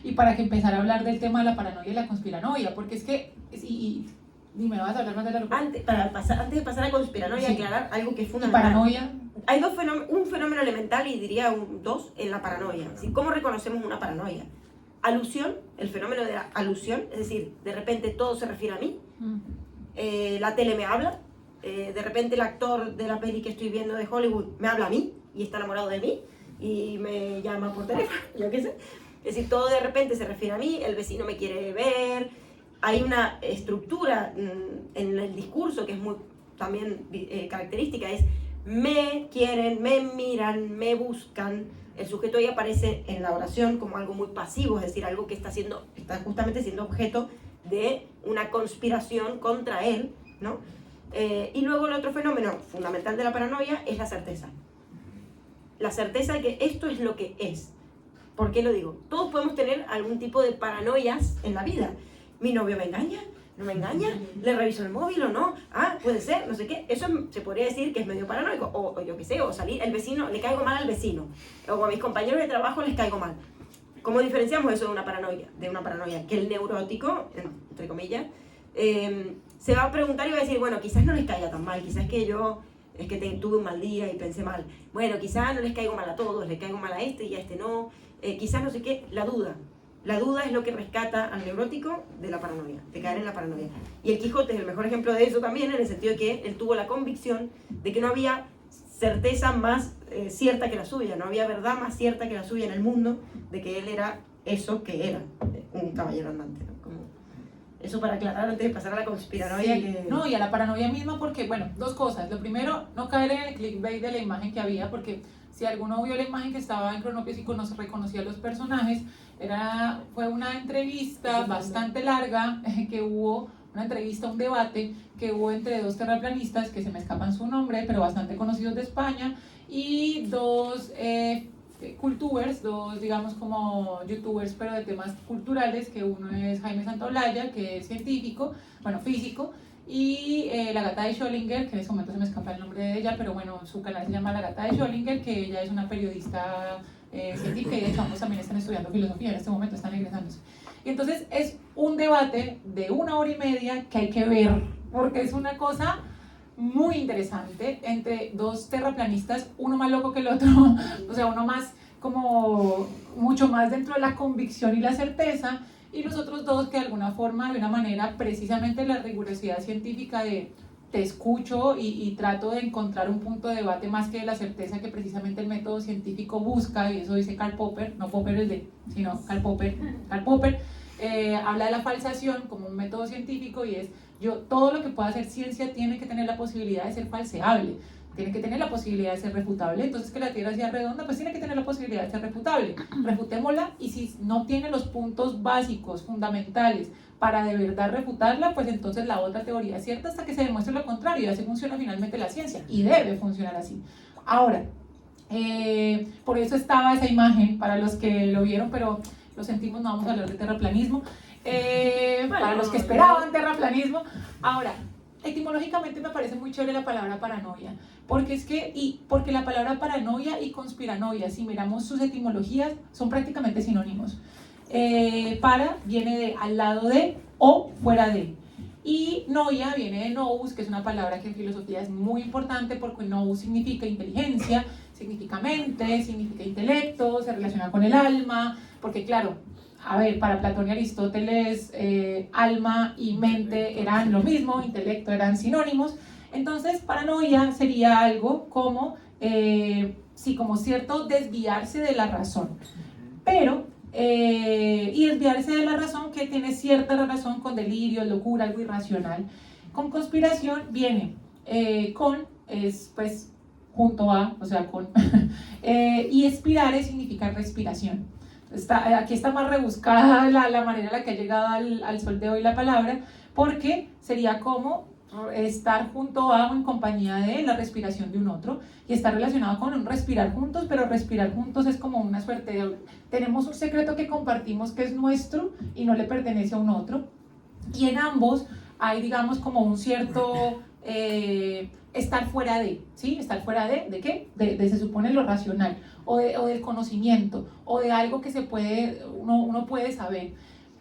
A: y para que empezara a hablar del tema de la paranoia y la conspiranoia, porque es que, y me vas a hablar más de la locura.
B: Antes de pasar a conspiranoia,
A: Sí.
B: aclarar algo que es
A: Y
B: fundamental.
A: paranoia.
B: Hay un fenómeno elemental y diría dos en la paranoia. ¿Sí? ¿Cómo reconocemos una paranoia? Alusión, el fenómeno de la alusión, es decir, de repente todo se refiere a mí, la tele me habla, de repente el actor de la peli que estoy viendo de Hollywood me habla a mí y está enamorado de mí y me llama por teléfono, yo qué sé. Es decir, todo de repente se refiere a mí, el vecino me quiere ver, hay una estructura en el discurso que es muy también característica, es me quieren, me miran, me buscan. El sujeto ahí aparece en la oración como algo muy pasivo, es decir, algo que está justamente siendo objeto de una conspiración contra él, ¿no? Y luego el otro fenómeno fundamental de la paranoia es la certeza. La certeza de que esto es lo que es. ¿Por qué lo digo? Todos podemos tener algún tipo de paranoias en la vida. ¿Mi novio me engaña? ¿No me engaña? ¿Le reviso el móvil o no? Ah, puede ser, no sé qué. Eso se podría decir que es medio paranoico. O yo qué sé, o salir, el vecino, le caigo mal al vecino. O a mis compañeros de trabajo les caigo mal. ¿Cómo diferenciamos eso de una paranoia? Que el neurótico, entre comillas, se va a preguntar y va a decir, bueno, quizás no les caiga tan mal, quizás que yo tuve un mal día y pensé mal. Bueno, quizás no les caigo mal a todos, les caigo mal a este y a este no. Quizás no sé qué, la duda. La duda es lo que rescata al neurótico de la paranoia, de caer en la paranoia. Y el Quijote es el mejor ejemplo de eso también, en el sentido de que él tuvo la convicción de que no había certeza más cierta que la suya, no había verdad más cierta que la suya en el mundo, de que él era eso que era, un caballero andante, ¿no? Como eso para aclarar antes de pasar a la conspiranoia.
A: Sí.
B: Que...
A: No, y a la paranoia misma, porque, bueno, dos cosas. Lo primero, no caer en el clickbait de la imagen que había, porque si alguno vio la imagen que estaba en Cronopios y reconocía a los personajes, fue una entrevista bastante larga que hubo, una entrevista, un debate que hubo entre dos terraplanistas, que se me escapan su nombre, pero bastante conocidos de España, y dos cultubers, dos digamos como youtubers, pero de temas culturales, que uno es Jaime Santaolalla, que es científico, bueno, físico, y la Gata de Schrödinger, que en ese momento se me escapa el nombre de ella, pero bueno, su canal se llama La Gata de Schrödinger, que ella es una periodista científica, y de hecho ambos también están estudiando filosofía, en este momento están egresándose. Y entonces es un debate de 1 hora y media que hay que ver, porque es una cosa muy interesante entre dos terraplanistas, uno más loco que el otro, o sea, uno más como mucho más dentro de la convicción y la certeza, y los otros dos que de alguna forma, de una manera, precisamente la rigurosidad científica de te escucho y trato de encontrar un punto de debate más que de la certeza que precisamente el método científico busca, y eso dice Karl Popper, no Popper el de, sino Karl Popper, habla de la falsación como un método científico, y es todo lo que pueda hacer ciencia tiene que tener la posibilidad de ser falseable, tiene que tener la posibilidad de ser refutable. Entonces, que la Tierra sea redonda, pues tiene que tener la posibilidad de ser refutable. Refutémosla, y si no tiene los puntos básicos, fundamentales, para de verdad refutarla, pues entonces la otra teoría es cierta hasta que se demuestre lo contrario, y así funciona finalmente la ciencia, y debe funcionar así. Ahora, por eso estaba esa imagen, para los que lo vieron, pero lo sentimos, no vamos a hablar de terraplanismo, para los que esperaban terraplanismo. Ahora, etimológicamente me parece muy chévere la palabra paranoia, porque la palabra paranoia y conspiranoia, si miramos sus etimologías, son prácticamente sinónimos. Para viene de al lado de o fuera de, y noia viene de nous, que es una palabra que en filosofía es muy importante, porque nous significa inteligencia, significa mente, significa intelecto, se relaciona con el alma, porque claro, a ver, para Platón y Aristóteles, alma y mente eran lo mismo, intelecto eran sinónimos. Entonces, paranoia sería algo como sí, como cierto desviarse de la razón. Pero, y desviarse de la razón que tiene cierta relación con delirio, locura, algo irracional. Con conspiración viene pues, junto a, o sea, con, y expirare significa respiración. Aquí está más rebuscada la manera en la que ha llegado al sol de hoy la palabra, porque sería como estar junto a o en compañía de la respiración de un otro, y está relacionado con un respirar juntos, pero respirar juntos es como una suerte de, tenemos un secreto que compartimos que es nuestro y no le pertenece a un otro, y en ambos hay, digamos, como un cierto estar fuera de, ¿sí? Estar fuera ¿de qué? De se supone lo racional, o del conocimiento, o de algo que uno puede saber.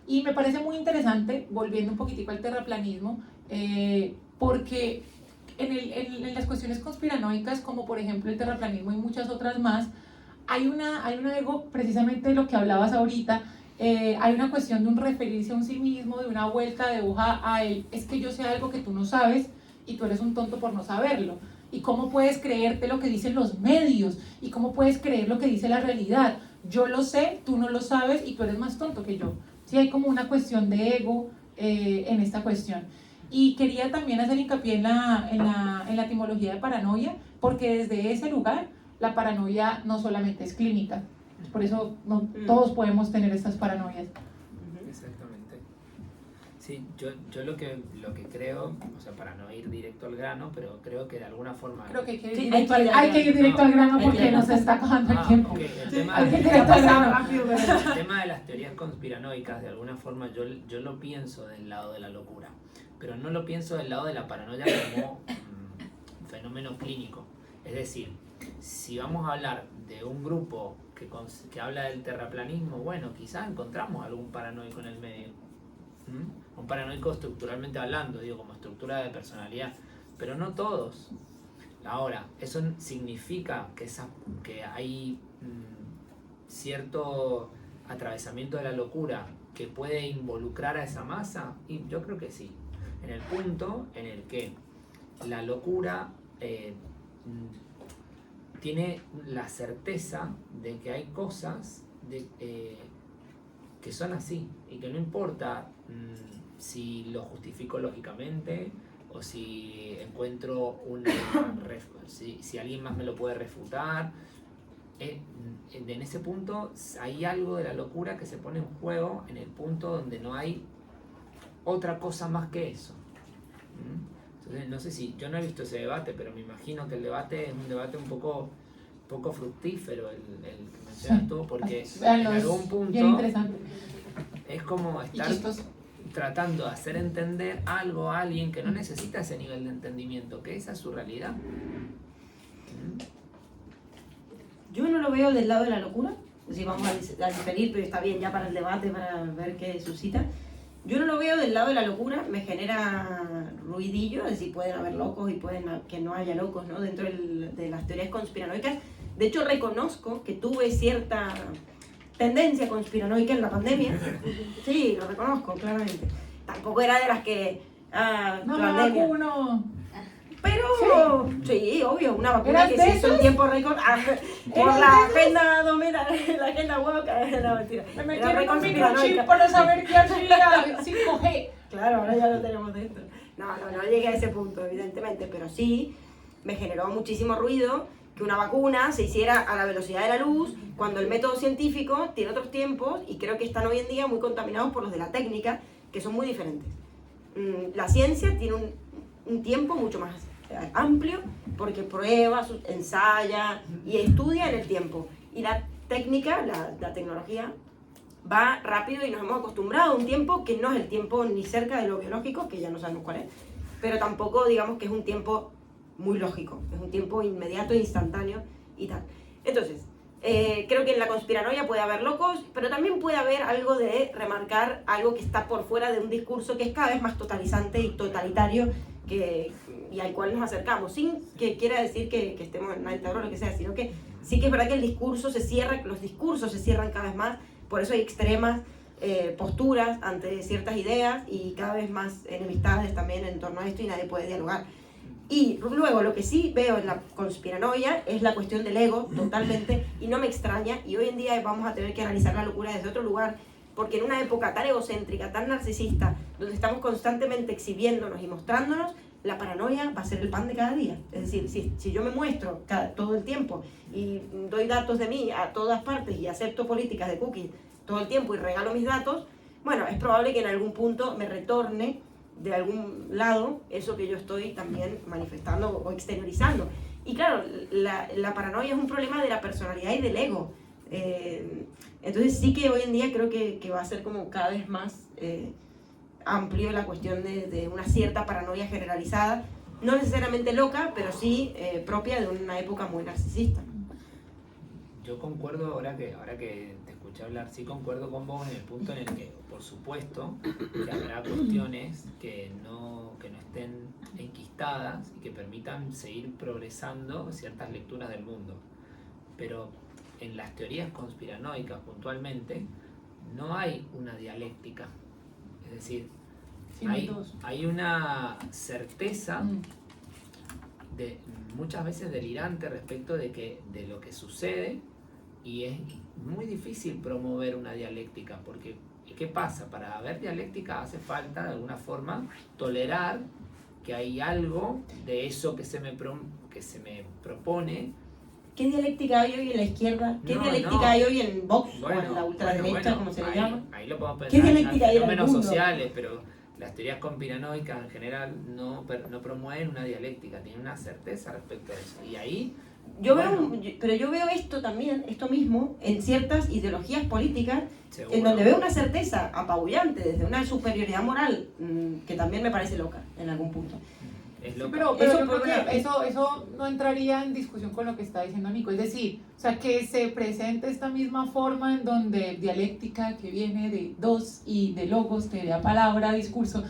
A: Y me parece muy interesante, volviendo un poquitico al terraplanismo, porque en las cuestiones conspiranoicas, como por ejemplo el terraplanismo y muchas otras más, hay algo, precisamente de lo que hablabas ahorita, hay una cuestión de un referirse a un sí mismo, de una vuelta de hoja a él, es que yo sé algo que tú no sabes y tú eres un tonto por no saberlo. ¿Y cómo puedes creerte lo que dicen los medios? ¿Y cómo puedes creer lo que dice la realidad? Yo lo sé, tú no lo sabes y tú eres más tonto que yo. Sí, hay como una cuestión de ego en esta cuestión. Y quería también hacer hincapié en la etimología de paranoia, porque desde ese lugar la paranoia no solamente es clínica. Por eso no todos podemos tener estas paranoias.
C: Exactamente. Sí, yo lo que creo, o sea, para no ir directo al grano, pero creo que de alguna forma...
A: Creo que
B: Sí,
A: hay que ir directo al grano porque nos está acabando el tiempo.
C: Okay.
A: Hay que ir directo al grano.
C: El tema de las teorías conspiranoicas, de alguna forma yo lo pienso del lado de la locura, pero no lo pienso del lado de la paranoia como un fenómeno clínico. Es decir, si vamos a hablar de un grupo que habla del terraplanismo, bueno, quizás encontramos algún paranoico en el medio. Un paranoico estructuralmente hablando, digo, como estructura de personalidad, pero no todos. Ahora, ¿eso significa que hay cierto atravesamiento de la locura que puede involucrar a esa masa? Y yo creo que sí, en el punto en el que la locura tiene la certeza de que hay cosas que son así y que no importa si lo justifico lógicamente o si encuentro si alguien más me lo puede refutar. En ese punto hay algo de la locura que se pone en juego en el punto donde no hay otra cosa más que eso. Entonces, no sé si, yo no he visto ese debate, pero me imagino que el debate es un debate un poco fructífero, el que mencionas tú, porque en algún punto es como estar tratando de hacer entender algo a alguien que no necesita ese nivel de entendimiento, que esa es su realidad.
B: Yo no lo veo del lado de la locura, si vamos a diferir, pero está bien ya para el debate, para ver qué suscita. Yo no lo veo del lado de la locura, me genera ruidillo, es decir, pueden haber locos y pueden que no haya locos, ¿no? Dentro de las teorías conspiranoicas. De hecho, reconozco que tuve cierta tendencia conspiranoica en la pandemia. Sí, lo reconozco, claramente. Tampoco era de las que...
A: no me vacuno.
B: Pero, sí, obvio, una vacuna que se hizo en tiempo récord por la agenda domina, la agenda woke, no, mentira.
A: Me metieron un microchip para saber qué hacía 5G.
B: Claro, ahora ya lo tenemos dentro. No llegué a ese punto, evidentemente, pero sí me generó muchísimo ruido que una vacuna se hiciera a la velocidad de la luz, cuando el método científico tiene otros tiempos y creo que están hoy en día muy contaminados por los de la técnica, que son muy diferentes. La ciencia tiene un tiempo mucho más amplio porque prueba, ensaya y estudia en el tiempo. Y la técnica, la tecnología, va rápido y nos hemos acostumbrado a un tiempo que no es el tiempo ni cerca de lo biológico, que ya no sabemos cuál es, pero tampoco digamos que es un tiempo muy lógico, es un tiempo inmediato, instantáneo y tal. Entonces, creo que en la conspiranoia puede haber locos, pero también puede haber algo de remarcar algo que está por fuera de un discurso que es cada vez más totalizante y totalitario y al cual nos acercamos, sin que quiera decir que estemos en una dictadura o lo que sea, sino que sí que es verdad que los discursos se cierran cada vez más, por eso hay extremas posturas ante ciertas ideas y cada vez más enemistades también en torno a esto y nadie puede dialogar. Y luego lo que sí veo en la conspiranoia es la cuestión del ego, totalmente, y no me extraña, y hoy en día vamos a tener que analizar la locura desde otro lugar, porque en una época tan egocéntrica, tan narcisista, donde estamos constantemente exhibiéndonos y mostrándonos, la paranoia va a ser el pan de cada día. Es decir, si yo me muestro todo el tiempo y doy datos de mí a todas partes y acepto políticas de cookies todo el tiempo y regalo mis datos, bueno, es probable que en algún punto me retorne de algún lado eso que yo estoy también manifestando o exteriorizando. Y claro, la paranoia es un problema de la personalidad y del ego. Entonces sí que hoy en día creo que va a ser como cada vez más amplio la cuestión de una cierta paranoia generalizada, no necesariamente loca, pero sí propia de una época muy narcisista.
C: Yo concuerdo, ahora que te escuché hablar, sí concuerdo con vos en el punto en el que, por supuesto, que habrá cuestiones que no estén enquistadas y que permitan seguir progresando ciertas lecturas del mundo. Pero en las teorías conspiranoicas, puntualmente, no hay una dialéctica. Es decir,
A: Sí,
C: hay una certeza muchas veces delirante respecto de lo que sucede, y es muy difícil promover una dialéctica, porque ¿qué pasa? Para haber dialéctica hace falta de alguna forma tolerar que hay algo de eso que se me propone.
B: ¿Qué dialéctica hay hoy en la izquierda? ¿Qué dialéctica hay hoy en Vox o en la ultraderecha, como se le llama?
C: Ahí lo podemos pensar.
B: ¿Qué dialéctica hay en el
C: fenómenos
B: mundo?
C: sociales, pero las teorías conspiranoicas en general no promueven una dialéctica, tienen una certeza respecto a eso. Y ahí...
B: Yo veo esto también, esto mismo, en ciertas ideologías políticas,
C: seguro,
B: en donde veo una certeza apabullante, desde una superioridad moral, que también me parece loca en algún punto.
C: Es
A: Sí,
C: loca.
A: pero
B: Eso
A: yo
B: por
A: creo
B: una-
A: que eso no entraría en discusión con lo que está diciendo Nico. Es decir, o sea, que se presente esta misma forma en donde dialéctica que viene de dos y de logos, teoría, palabra, discurso,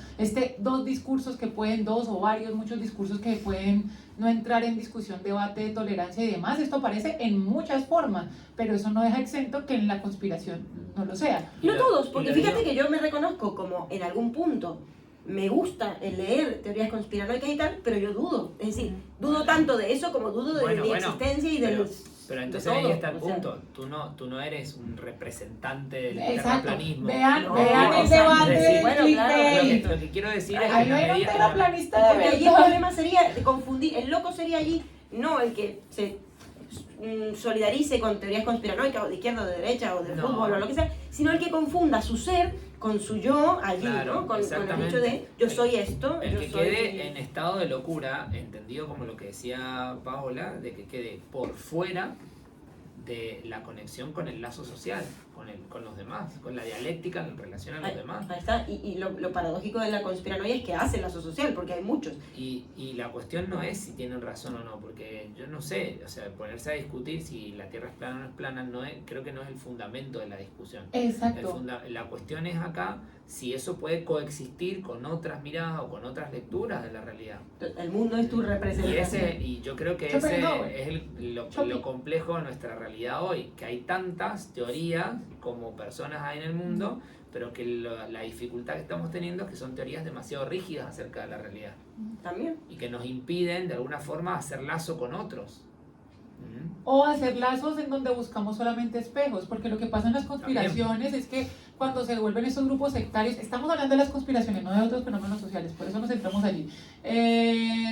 A: dos discursos que pueden, dos o varios, muchos discursos que pueden no entrar en discusión, debate, tolerancia y demás. Esto aparece en muchas formas, pero eso no deja exento que en la conspiración no lo sea.
B: No todos,
C: y
B: porque
C: lo
B: fíjate
C: digo-
B: que yo me reconozco como en algún punto me gusta el leer teorías conspiranoicas y tal, pero yo dudo. Es decir, dudo tanto de eso como dudo de mi existencia y
C: pero,
B: del...
C: pero entonces
B: de todo,
C: ahí está el
B: o sea.
C: punto. Tú no eres un representante del
A: Exacto.
C: terraplanismo.
A: Vean
B: No,
A: el
B: o sea,
A: debate
C: es decir,
A: del
B: bueno, claro,
A: clickbait.
C: Lo que quiero decir es
A: Ahí
C: que
A: no
C: en
A: hay
C: la
A: un
C: medida-
A: terraplanista de
B: Porque allí el
A: verdad.
B: problema sería de confundir, el loco sería allí no el que se solidarice con teorías conspiranoicas o de izquierda o de derecha o del
C: No.
B: fútbol o lo que sea, sino el que confunda su ser con su yo allí,
C: Claro,
B: ¿no? Con el
C: exactamente.
B: hecho de yo soy esto,
C: El
B: yo
C: que
B: soy...
C: quede en estado de locura, entendido como lo que decía Paola, de que quede por fuera de la conexión con el lazo social, con los demás, con la dialéctica en relación a los demás.
B: Ahí está. Y lo paradójico de la conspiranoia es que hace lazo social, porque hay muchos.
C: Y la cuestión no es si tienen razón o no, porque yo no sé, o sea, ponerse a discutir si la Tierra es plana o no es plana, creo que no es el fundamento de la discusión.
A: Exacto.
C: La cuestión es acá si eso puede coexistir con otras miradas o con otras lecturas de la realidad.
B: El mundo es tu representación.
C: Y yo creo que
A: Yo
C: ese
A: perdón.
C: es lo complejo de nuestra realidad hoy, que hay tantas teorías como personas hay en el mundo, pero que la dificultad que estamos teniendo es que son teorías demasiado rígidas acerca de la realidad
B: También.
C: y que nos impiden de alguna forma hacer lazo con otros.
A: O hacer lazos en donde buscamos solamente espejos, porque lo que pasa en las conspiraciones es que cuando se vuelven estos grupos sectarios, estamos hablando de las conspiraciones, no de otros fenómenos sociales, por eso nos centramos allí.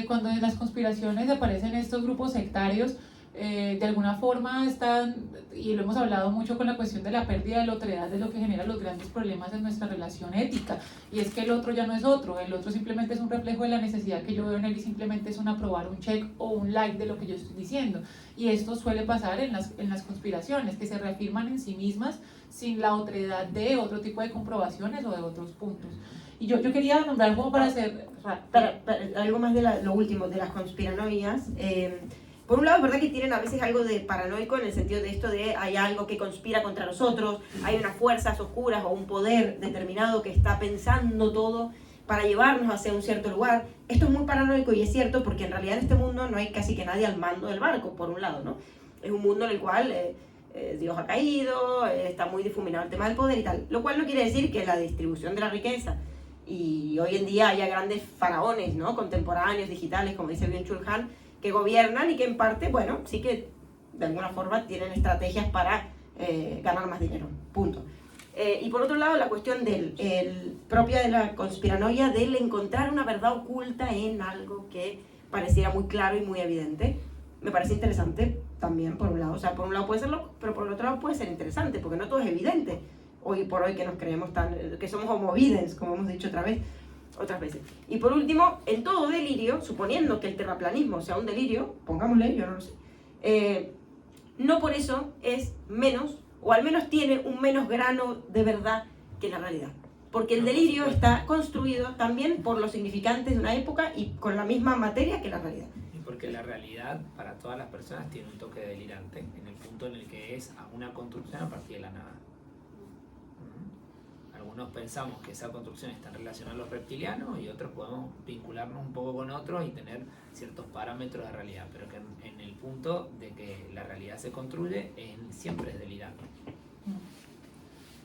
A: Cuando en las conspiraciones aparecen estos grupos sectarios, de alguna forma están, y lo hemos hablado mucho con la cuestión de la pérdida de la otredad, de lo que genera los grandes problemas en nuestra relación ética, y es que el otro ya no es otro, el otro simplemente es un reflejo de la necesidad que yo veo en él y simplemente es un aprobar un check o un like de lo que yo estoy diciendo, y esto suele pasar en las conspiraciones, que se reafirman en sí mismas sin la otredad de otro tipo de comprobaciones o de otros puntos. Y yo quería nombrar como para hacer...
B: Para algo más de lo último, de las conspiranoias. Por un lado, es verdad que tienen a veces algo de paranoico en el sentido de esto de hay algo que conspira contra nosotros, hay unas fuerzas oscuras o un poder determinado que está pensando todo para llevarnos hacia un cierto lugar. Esto es muy paranoico y es cierto porque en realidad en este mundo no hay casi que nadie al mando del barco, por un lado, ¿no? Es un mundo en el cual Dios ha caído, está muy difuminado el tema del poder y tal, lo cual no quiere decir que la distribución de la riqueza Y hoy en día hay grandes faraones, ¿no? Contemporáneos, digitales, como dice Byung-Chul Han, que gobiernan y que en parte, bueno, sí que de alguna forma tienen estrategias para ganar más dinero, punto. Y por otro lado, la cuestión propia de la conspiranoia, del encontrar una verdad oculta en algo que pareciera muy claro y muy evidente, me parece interesante también, por un lado. O sea, por un lado puede ser loco, pero por el otro lado puede ser interesante, porque no todo es evidente. Hoy por hoy que nos creemos que somos homo videns, como hemos dicho otras veces. Y por último, en todo delirio, suponiendo que el terraplanismo sea un delirio, pongámosle, yo no lo sé, no por eso es menos, o al menos tiene un menos grano de verdad que la realidad. Porque el delirio está construido también por los significantes de una época y con la misma materia que la realidad.
C: Y porque la realidad para todas las personas tiene un toque delirante, en el punto en el que es una construcción a partir de la nada. Algunos pensamos que esa construcción está relacionada a los reptilianos y otros podemos vincularnos un poco con otros y tener ciertos parámetros de realidad, pero que en el punto de que la realidad se construye siempre es delirante.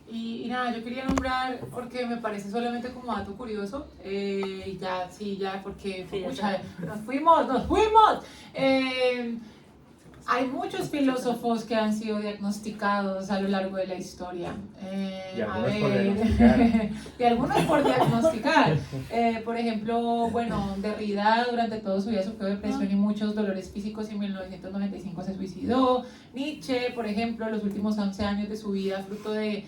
A: Y nada, yo quería nombrar, porque me parece solamente como dato curioso, y ya, sí, ya, porque
B: Sí,
A: pucha, nos fuimos. Hay muchos filósofos que han sido diagnosticados a lo largo de la historia.
D: Y algunos por diagnosticar.
A: Y algunos por diagnosticar. Por ejemplo, bueno, Derrida durante toda su vida sufrió depresión y muchos dolores físicos y en 1995 se suicidó. Nietzsche, por ejemplo, los últimos 11 años de su vida, fruto de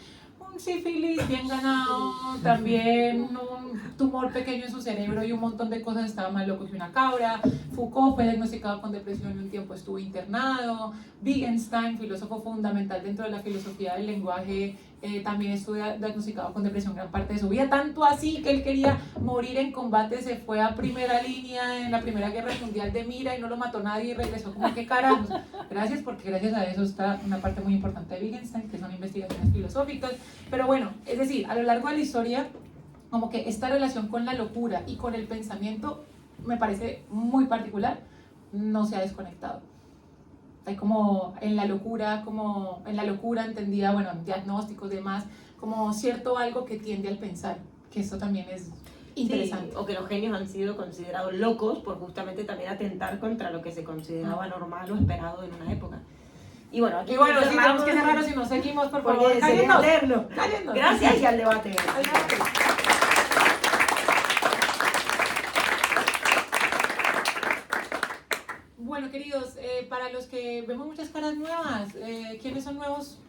A: un sífilis bien ganado, también un tumor pequeño en su cerebro y un montón de cosas, estaba más loco que una cabra. Foucault fue diagnosticado con depresión y un tiempo estuvo internado. Wittgenstein, filósofo fundamental dentro de la filosofía del lenguaje, también estuvo diagnosticado con depresión gran parte de su vida, tanto así que él quería morir en combate, se fue a primera línea en la Primera Guerra Mundial de Mira y no lo mató nadie y regresó como que carajos. Gracias, porque gracias a eso está una parte muy importante de Wittgenstein, que son investigaciones filosóficas. Pero bueno, es decir, a lo largo de la historia, como que esta relación con la locura y con el pensamiento me parece muy particular, no se ha desconectado. Hay como en la locura entendida, bueno, diagnósticos y demás, como cierto algo que tiende al pensar, que eso también es interesante.
B: Sí, o que los genios han sido considerados locos por justamente también atentar contra lo que se consideraba normal o esperado en una época. Y bueno, aquí
A: sí, tenemos que cerrar si no seguimos, por favor.
B: Porque sería eterno.
A: Cállennos.
B: Gracias y al debate.
A: Adelante. Bueno, queridos, para los que vemos muchas caras nuevas, ¿quiénes son nuevos?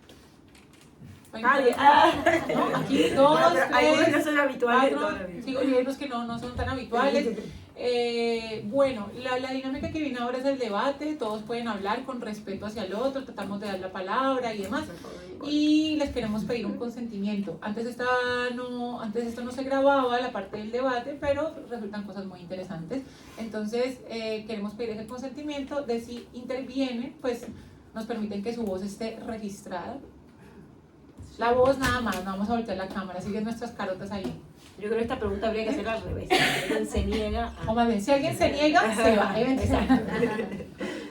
B: ¿No?
A: Aquí dos,
B: Algunos no
A: tres,
B: son habituales.
A: cuatro, sí, y hay unos que no son tan habituales. Bueno, la dinámica que viene ahora es el debate, todos pueden hablar con respeto hacia el otro, tratamos de dar la palabra y demás. Y les queremos pedir un consentimiento. Antes esto no se grababa, la parte del debate, pero resultan cosas muy interesantes. Entonces, queremos pedir ese consentimiento de si intervienen, pues nos permiten que su voz esté registrada. La voz nada más, no vamos a voltear la cámara, siguen nuestras carotas ahí.
B: Yo creo que esta pregunta habría que hacerla al revés. Si alguien se niega
A: O más bien, si alguien se niega, se va.
B: Exacto.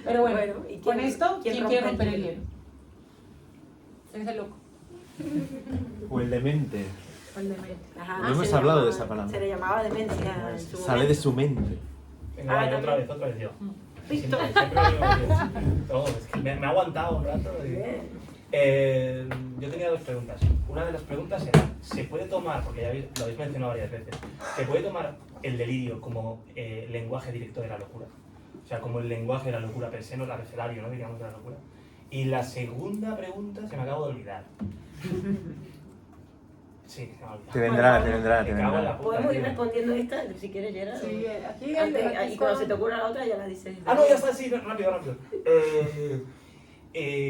A: Pero bueno,
B: ¿y
A: con esto, ¿quién quiere romper el hielo? ¿Quién es el loco?
D: O el demente.
A: O el demente.
B: Ajá,
D: No hemos
B: se
D: hablado
B: llamaba-
D: de esa palabra.
B: Se le llamaba demencia en su
D: Sale
B: momento.
D: de su mente.
E: Venga, vale, otra vez yo.
B: Listo.
E: Siempre lo digo yo. No, es que me ha aguantado un rato. Yo tenía dos preguntas. Una de las preguntas era, ¿se puede tomar, porque ya lo habéis mencionado varias veces, ¿se puede tomar el delirio como lenguaje directo de la locura? O sea, como el lenguaje de la locura per se, no el abecedario, ¿no? Diríamos, de la locura. Y la segunda pregunta se me acaba de olvidar. Sí, se me ha olvidado.
D: Te vendrá.
E: Me cago en la puta,
B: Podemos ir
E: tío.
B: respondiendo esta, si quieres, Gerard.
A: Sí, aquí
B: Y cuando se te ocurra la otra, ya la dices.
E: Ah, no, ya está, sí, rápido.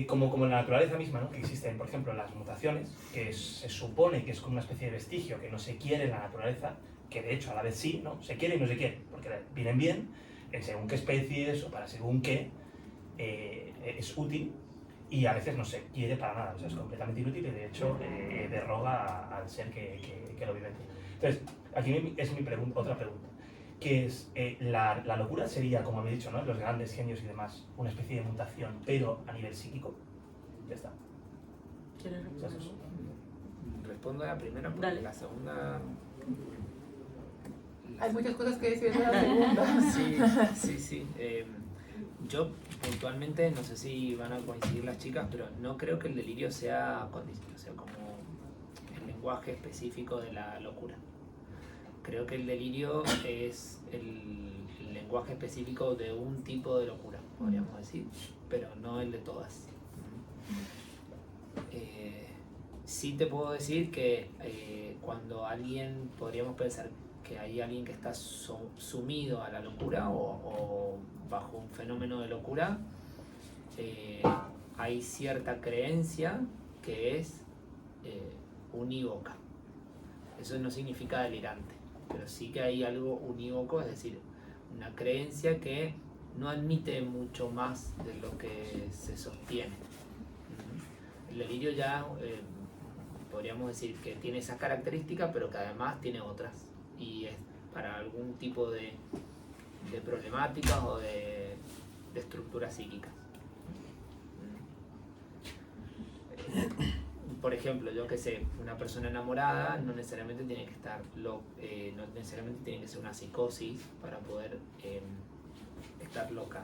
E: Como en la naturaleza misma, ¿no? Que existen, por ejemplo, las mutaciones, que se supone que es como una especie de vestigio que no se quiere en la naturaleza, que de hecho a la vez sí, ¿no? Se quiere y no se quiere, porque vienen bien en según qué especies o para según qué es útil, y a veces no se quiere para nada, o sea, es completamente inútil y de hecho derroga al ser que lo vive. Entonces, aquí es mi otra pregunta, que es, la locura sería, como habéis dicho, ¿no? Los grandes genios y demás, una especie de mutación, pero a nivel psíquico. Ya está. O sea, es eso.
C: Respondo a la primera, porque
B: Dale.
C: la segunda
A: Hay muchas cosas que decir de la segunda.
C: Sí. Yo puntualmente, no sé si van a coincidir las chicas, pero no creo que el delirio sea como el lenguaje específico de la locura. Creo que el delirio es el lenguaje específico de un tipo de locura, podríamos decir, pero no el de todas. Sí te puedo decir que cuando podríamos pensar que hay alguien que está sumido a la locura o bajo un fenómeno de locura, hay cierta creencia que es unívoca. Eso no significa delirante, pero sí que hay algo unívoco, es decir, una creencia que no admite mucho más de lo que se sostiene. El delirio ya podríamos decir que tiene esas características, pero que además tiene otras, y es para algún tipo de problemáticas o de estructuras psíquicas. Por ejemplo, yo que sé, una persona enamorada no necesariamente tiene que estar no necesariamente tiene que ser una psicosis para poder estar loca.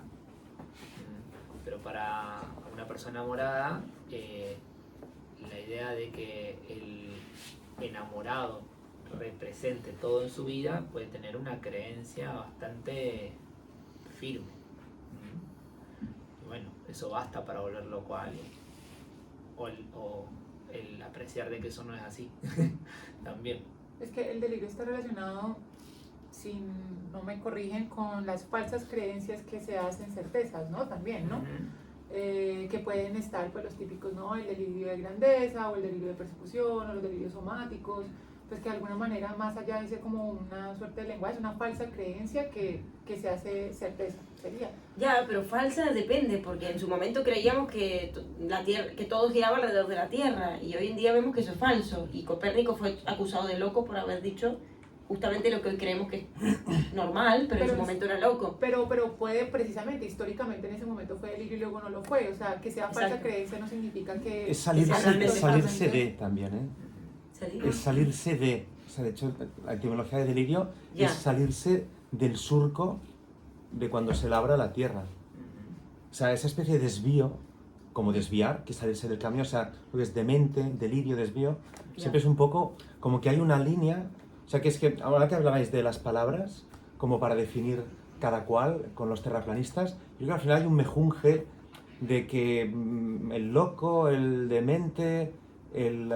C: Pero para una persona enamorada, la idea de que el enamorado represente todo en su vida puede tener una creencia bastante firme. Y bueno, eso basta para volver loco a alguien. O el apreciar de que eso no es así también.
A: Es que el delirio está relacionado, si no me corrigen, con las falsas creencias que se hacen certezas, ¿no? También, ¿no? Que pueden estar, pues, los típicos, ¿no? El delirio de grandeza, o el delirio de persecución, o los delirios somáticos, pues que de alguna manera, más allá de ser como una suerte de lenguaje, es una falsa creencia que se hace certeza, sería.
B: Ya, pero falsa depende, porque en su momento creíamos que que todo giraba alrededor de la Tierra, y hoy en día vemos que eso es falso, y Copérnico fue acusado de loco por haber dicho justamente lo que hoy creemos que es normal, pero en su momento era loco.
A: Pero puede, precisamente, históricamente en ese momento fue delirio y luego no lo fue, o sea, que sea falsa
B: Exacto.
A: creencia no significa que...
D: Es salirse de también, ¿eh?
B: ¿Salir?
D: Es salirse de. O sea, de hecho, la etimología de delirio
B: Ya.
D: es salirse del surco de cuando se labra la tierra. O sea, esa especie de desvío, como desviar, que es salirse del camino, o sea, lo que es demente, delirio, desvío, siempre es un poco como que hay una línea. O sea, que es que ahora que hablabais de las palabras, como para definir cada cual con los terraplanistas, yo creo que al final hay un mejunje de que el loco, el demente, el...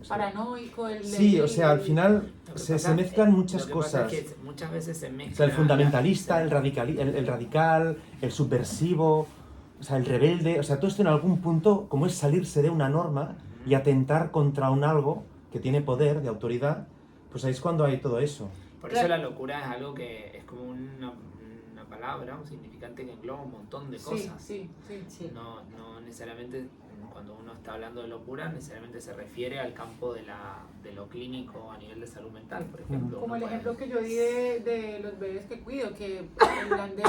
A: paranoico, el...
D: Sí, o sea, al final se mezclan muchas
C: lo que pasa
D: cosas.
C: es que muchas veces se mezclan.
D: O sea, el fundamentalista, el radical, el subversivo, o sea, el rebelde, o sea, todo esto en algún punto, como es salirse de una norma y atentar contra un algo que tiene poder, de autoridad, pues ahí es cuando hay todo eso.
C: Por eso la locura es algo que es como una palabra, un significante que engloba un montón de cosas.
A: Sí.
C: No necesariamente, cuando uno está hablando de locura, necesariamente se refiere al campo de lo clínico a nivel de salud mental, por ejemplo.
A: Como el
C: Uno puede-
A: ejemplo que yo di de los bebés que cuido, que en grande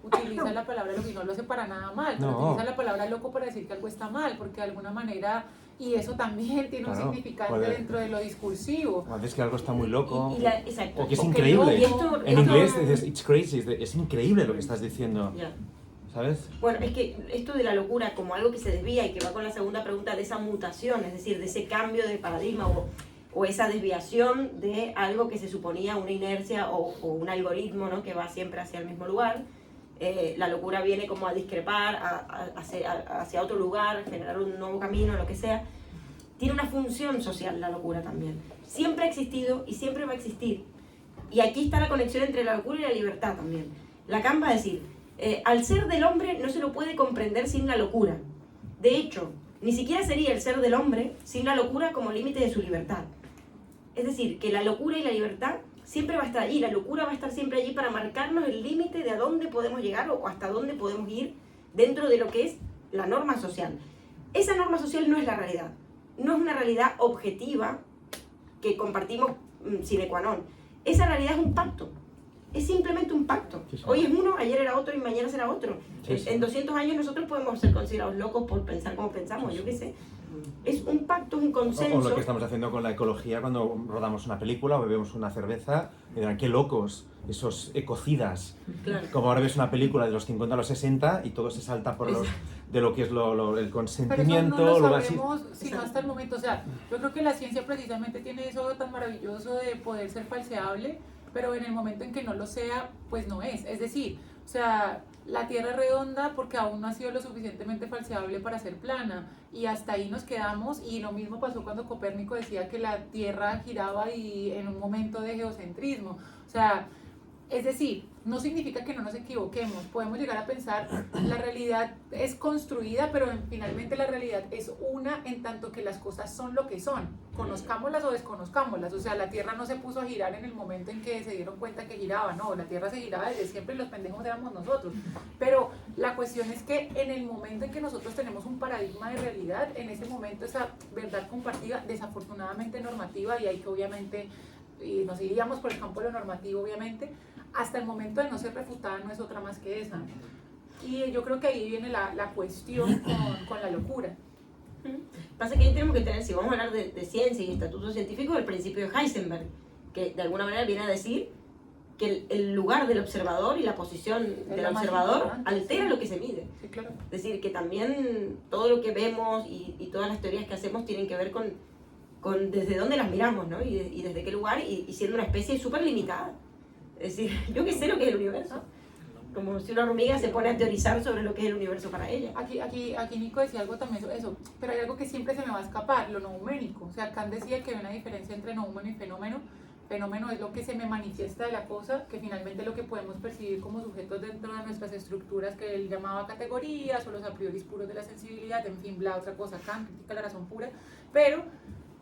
A: utiliza la palabra loco y no lo hace para nada mal, pero
D: No.
A: utiliza la palabra loco para decir que algo está mal, porque de alguna manera, y eso también tiene un
D: Claro,
A: significante
D: puede-
A: dentro de lo discursivo.
D: A veces que algo está muy loco,
B: Exacto.
D: o que es
A: o que
D: increíble.
A: no,
B: Y esto-
D: En
B: esto-
D: inglés dices, it's crazy, es increíble lo que estás diciendo,
B: Ya.
D: ¿sabes?
B: Bueno, es que esto de la locura como algo que se desvía y que va con la segunda pregunta de esa mutación, es decir, de ese cambio de paradigma o esa desviación de algo que se suponía una inercia o un algoritmo, ¿no? Que va siempre hacia el mismo lugar. La locura viene como a discrepar, hacia otro lugar, generar un nuevo camino, lo que sea. Tiene una función social la locura también. Siempre ha existido y siempre va a existir. Y aquí está la conexión entre la locura y la libertad también. Lacan va a decir, al ser del hombre no se lo puede comprender sin la locura. De hecho, ni siquiera sería el ser del hombre sin la locura como límite de su libertad. Es decir, que la locura y la libertad siempre va a estar allí. La locura va a estar siempre allí para marcarnos el límite de a dónde podemos llegar o hasta dónde podemos ir dentro de lo que es la norma social. Esa norma social no es la realidad. No es una realidad objetiva que compartimos sine qua non. Esa realidad es un pacto. Es simplemente un pacto.
D: Sí, sí.
B: Hoy es uno, ayer era otro y mañana será otro.
D: Sí, sí.
B: En 200 años nosotros podemos ser considerados locos por pensar como pensamos,
D: Sí,
B: yo
D: sí.
B: qué sé. Es un pacto, un consenso.
D: O lo que estamos haciendo con la ecología cuando rodamos una película o bebemos una cerveza, y dirán, qué locos, esos ecocidas.
B: Claro.
D: Como ahora ves una película de los 50 a los 60 y todo se salta por los, de lo que es el
A: Pero eso
D: consentimiento,
A: no lo
D: lo así.
A: sabemos sino hasta el momento. O sea, yo creo que la ciencia precisamente tiene eso tan maravilloso de poder ser falseable, pero en el momento en que no lo sea, pues no es. Es decir, o sea, la Tierra es redonda porque aún no ha sido lo suficientemente falseable para ser plana. Y hasta ahí nos quedamos. Y lo mismo pasó cuando Copérnico decía que la Tierra giraba y en un momento de geocentrismo. O sea, es decir, no significa que no nos equivoquemos. Podemos llegar a pensar, la realidad es construida, pero finalmente la realidad es una en tanto que las cosas son lo que son. Conozcámoslas o desconozcámoslas. O sea, la Tierra no se puso a girar en el momento en que se dieron cuenta que giraba. No, la Tierra se giraba desde siempre y los pendejos éramos nosotros. Pero la cuestión es que en el momento en que nosotros tenemos un paradigma de realidad, en ese momento esa verdad compartida, desafortunadamente normativa, y hay que obviamente, y nos iríamos por el campo de lo normativo obviamente, hasta el momento de no ser refutada no es otra más que esa. Y yo creo que ahí viene la cuestión con la locura.
B: Pasa que ahí tenemos que tener, si vamos a hablar de ciencia y estatutos científicos, el principio de Heisenberg, que de alguna manera viene a decir que el lugar del observador y la posición del
A: lo más
B: observador
A: importante,
B: altera
A: sí.
B: lo que se mide.
A: Sí, claro.
B: Es decir, que también todo lo que vemos y todas las teorías que hacemos tienen que ver con desde dónde las miramos, ¿no? Y desde qué lugar, y siendo una especie súper limitada. Es decir, yo qué sé lo que es el universo. Como si una hormiga se pone a teorizar sobre lo que es el universo para ella.
A: Aquí Nico decía algo también sobre eso, pero hay algo que siempre se me va a escapar, lo noumérico. O sea, Kant decía que hay una diferencia entre noumeno y fenómeno. Fenómeno es lo que se me manifiesta de la cosa, que finalmente es lo que podemos percibir como sujetos dentro de nuestras estructuras que él llamaba categorías, o los a priori puros de la sensibilidad, en fin, bla, otra cosa. Kant critica la razón pura, pero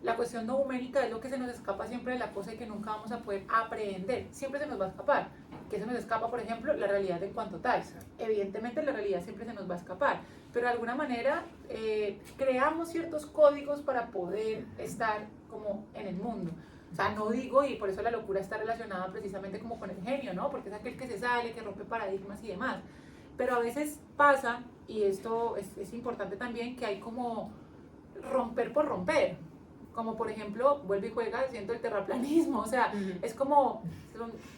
A: la cuestión numérica es lo que se nos escapa siempre de la cosa y que nunca vamos a poder aprehender. Siempre se nos va a escapar. ¿Qué se nos escapa? Por ejemplo, la realidad en cuanto tal. Evidentemente la realidad siempre se nos va a escapar, pero de alguna manera creamos ciertos códigos para poder estar como en el mundo. O sea, no digo, y por eso la locura está relacionada precisamente como con el genio, ¿no? Porque es aquel que se sale, que rompe paradigmas y demás. Pero a veces pasa, y esto es importante también, que hay como romper por romper. Como por ejemplo, vuelve y juega diciendo el terraplanismo, o sea, es como,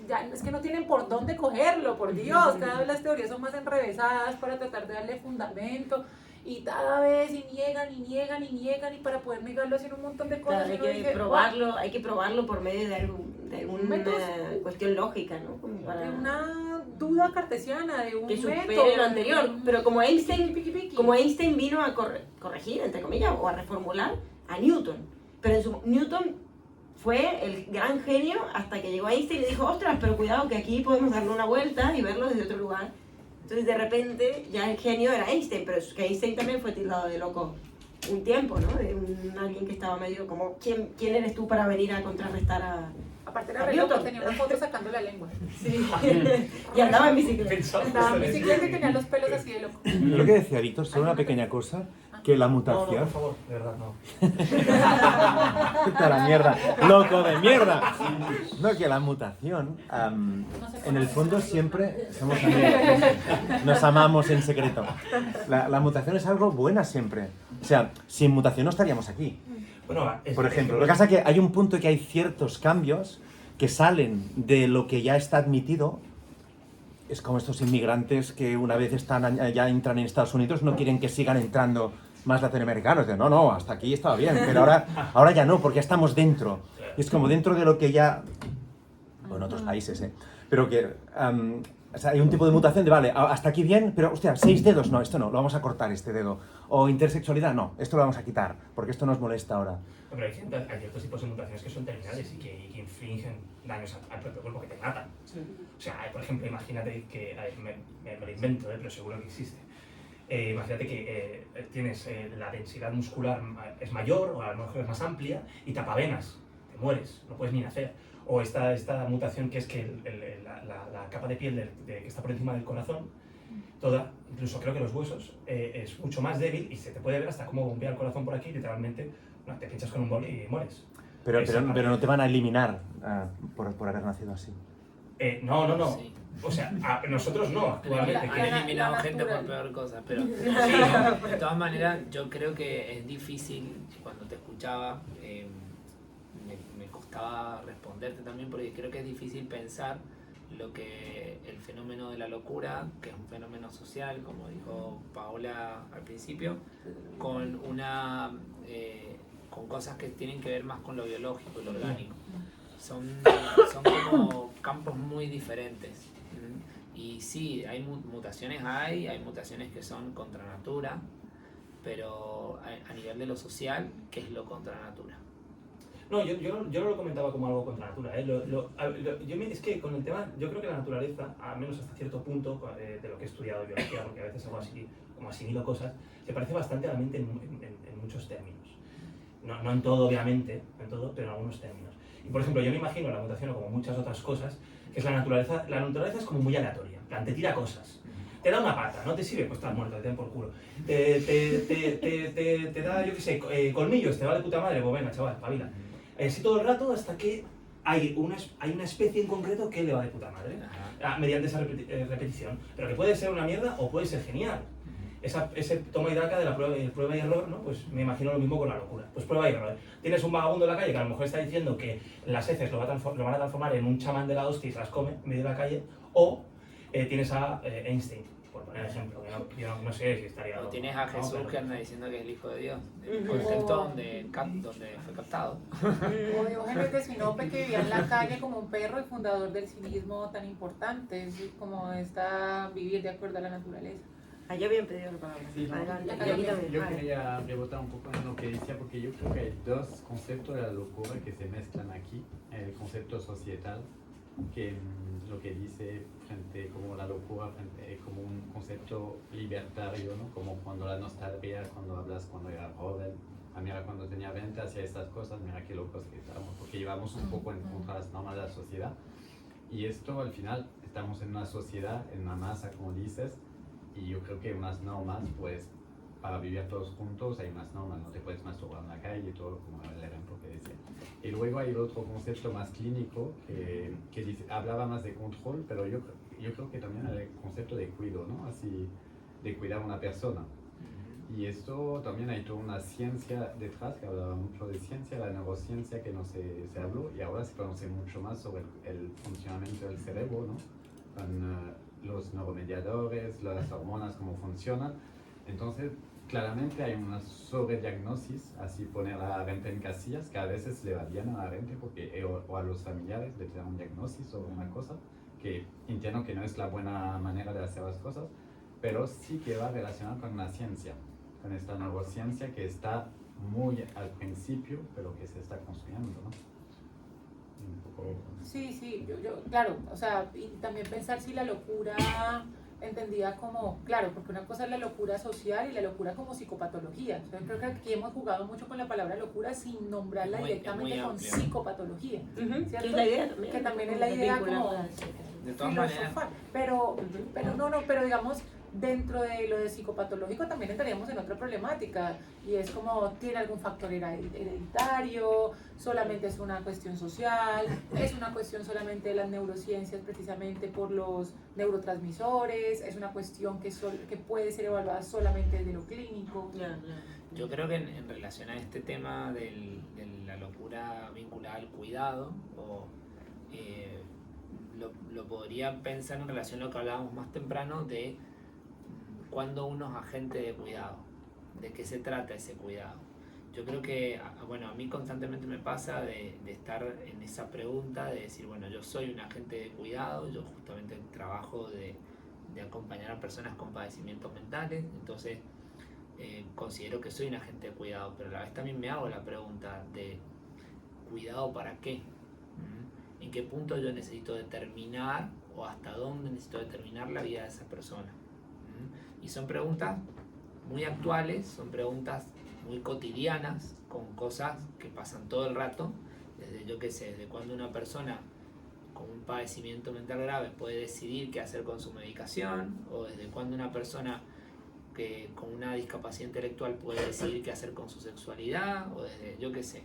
A: ya, es que no tienen por dónde cogerlo, por Dios, cada vez las teorías son más enrevesadas para tratar de darle fundamento, y cada vez y niegan, y niegan, y niegan, y para poder negarlo hacen un montón de cosas.
B: Claro,
A: y uno dice,
B: hay que probarlo por medio de alguna cuestión lógica, ¿no? Como para
A: de una duda cartesiana, de un
B: que supere
A: método,
B: lo anterior, pero como
A: piqui,
B: Einstein
A: piqui.
B: vino a corregir, entre comillas, o a reformular a Newton. Pero Newton fue el gran genio hasta que llegó Einstein y dijo, ostras, pero cuidado que aquí podemos darle una vuelta y verlo desde otro lugar. Entonces de repente ya el genio era Einstein, pero que Einstein también fue tildado de loco un tiempo, ¿no? De alguien que estaba medio como, ¿quién eres tú para venir a contrarrestar a
A: Aparte era re loco, tenía una foto sacando la lengua.
B: Sí. Y andaba en bicicleta.
A: Andaba en bicicleta y tenía los pelos así de loco.
D: Yo lo que decía Víctor, solo una pequeña cosa, que la
E: No,
D: mutación...
E: por favor, de verdad, no.
D: Vete a la mierda, loco de mierda. No, que la mutación, en el fondo siempre somos amigos, nos amamos en secreto. La mutación es algo buena siempre. O sea, sin mutación no estaríamos aquí.
E: Bueno,
D: Por ejemplo, lo que pasa es que hay un punto que hay ciertos cambios que salen de lo que ya está admitido. Es como estos inmigrantes que una vez ya entran en Estados Unidos no quieren que sigan entrando más latinoamericanos. De, no, hasta aquí estaba bien, pero ahora ya no, porque ya estamos dentro. Y es como dentro de lo que ya... O en otros países, pero que... o sea, hay un tipo de mutación de, vale, hasta aquí bien, pero, hostia, 6 dedos, no, esto no, lo vamos a cortar este dedo. O intersexualidad, no, esto lo vamos a quitar, porque esto nos molesta ahora.
E: Pero hay ciertos tipos de mutaciones que son terminales y que infligen daños al propio cuerpo, que te matan.
B: Sí.
E: O sea, por ejemplo, imagínate que, me lo invento, pero seguro que existe. Imagínate que tienes la densidad muscular es mayor o a lo mejor es más amplia y tapavenas, te mueres, no puedes ni nacer. O esta mutación que es que la capa de piel que está por encima del corazón, toda, incluso creo que los huesos, es mucho más débil y se te puede ver hasta cómo bombea el corazón por aquí, literalmente, te pinchas con un boli y mueres.
D: Pero no te van a eliminar por haber nacido así.
E: No.
C: Sí.
E: O sea, nosotros no, actualmente.
C: Han eliminado gente por peor cosa, pero
E: Sí, ¿no?
C: de todas maneras yo creo que es difícil, cuando te escuchaba, me costaba responderte también porque creo que es difícil pensar lo que el fenómeno de la locura, que es un fenómeno social, como dijo Paola al principio, con con cosas que tienen que ver más con lo biológico y lo orgánico. Son como campos muy diferentes. Y sí, hay mutaciones, hay mutaciones que son contra natura, pero a nivel de lo social, ¿qué es lo contra natura?
E: No, yo no lo comentaba como algo contra natura. Es que con el tema, yo creo que la naturaleza, al menos hasta cierto punto, de lo que he estudiado de biología, porque a veces hago así, como asimilo cosas, se parece bastante a la mente en muchos términos. No en todo, obviamente, pero en algunos términos. Y por ejemplo, yo me imagino la mutación, o como muchas otras cosas, que es la naturaleza es como muy aleatoria, en plan, te tira cosas. Te da una pata, no te sirve, pues estás muerto, te den por culo. Te da, yo qué sé, colmillos, te va de puta madre, pues venga, chaval, espabila. Así todo el rato hasta que hay una especie en concreto que le va de puta madre, mediante esa repetición. Pero que puede ser una mierda o puede ser genial. Ese toma y daca de la prueba y error, ¿no? Pues me imagino lo mismo con la locura. Pues prueba y error. Tienes un vagabundo en la calle que a lo mejor está diciendo que las heces lo van a transformar en un chamán de la hostia y se las come en medio de la calle, o tienes a Einstein, por poner ejemplo, que yo no sé si estaría...
C: O tienes a Jesús que anda diciendo que es el Hijo de Dios, el
B: Ujú.
C: concepto donde fue captado.
A: O Diógenes de Sinope, que vivía en la calle como un perro y fundador del cinismo tan importante, ¿sí? Como vivir de acuerdo a la naturaleza.
B: Yo había pedido la palabra.
F: Sí, no,
B: Adelante.
A: yo-
B: Y aquí también.
F: Yo quería rebotar un poco en lo que decía, porque yo creo que hay dos conceptos de la locura que se mezclan aquí. El concepto societal, que lo que dice frente como la locura, como un concepto libertario, ¿no? Como cuando la nostalgia, cuando hablas cuando era joven, mira cuando tenía 20 hacía estas cosas, mira qué locos que estamos, porque llevamos un poco en contra de las normas de la sociedad. Y esto al final, estamos en una sociedad, en una masa, como dices, y yo creo que unas normas, pues, para vivir todos juntos hay unas normas, no te puedes masturbar en la calle y todo, como el ejemplo que decía. Y luego hay otro concepto más clínico que hablaba más de control, pero yo creo que también el concepto de cuidado, ¿no? Así, de cuidar a una persona. Y esto también hay toda una ciencia detrás, que hablaba mucho de ciencia, la neurociencia que no se habló, y ahora se conoce mucho más sobre el funcionamiento del cerebro, ¿no? Con los neuromediadores, las hormonas, cómo funcionan. Entonces, claramente hay una sobrediagnosis, así poner a la gente en casillas, que a veces le va bien a la gente o a los familiares le dan un diagnóstico sobre una cosa, que entiendo que no es la buena manera de hacer las cosas, pero sí que va relacionado con la ciencia, con esta neurociencia que está muy al principio, pero que se está construyendo, ¿no? Un poco...
A: Sí, claro, o sea, y también pensar si la locura entendida como, claro, porque una cosa es la locura social y la locura como psicopatología. O sea, creo que aquí hemos jugado mucho con la palabra locura sin nombrarla directamente con
C: amplio.
A: psicopatología,
B: Que
A: ¿cierto?
B: es la idea también.
A: Que también es la idea como
C: De todas maneras,
A: filosofar. Pero digamos, dentro de lo de psicopatológico también entraríamos en otra problemática, y es como, ¿tiene algún factor hereditario? ¿Solamente es una cuestión social? ¿Es una cuestión solamente de las neurociencias precisamente por los neurotransmisores? ¿Es una cuestión que puede ser evaluada solamente desde lo clínico?
C: yo creo que en relación a este tema de la locura vinculada al cuidado, lo podría pensar en relación a lo que hablábamos más temprano de cuando uno es agente de cuidado, de qué se trata ese cuidado. Yo creo que, bueno, a mí constantemente me pasa de estar en esa pregunta de decir, bueno, yo soy un agente de cuidado, yo justamente trabajo de acompañar a personas con padecimientos mentales, entonces considero que soy un agente de cuidado, pero a la vez también me hago la pregunta de ¿cuidado para qué? ¿En qué punto yo necesito determinar o hasta dónde necesito determinar la vida de esa persona? Y son preguntas muy actuales, son preguntas muy cotidianas, con cosas que pasan todo el rato, desde yo qué sé, desde cuando una persona con un padecimiento mental grave puede decidir qué hacer con su medicación, o desde cuando una persona que con una discapacidad intelectual puede decidir qué hacer con su sexualidad, o desde yo qué sé,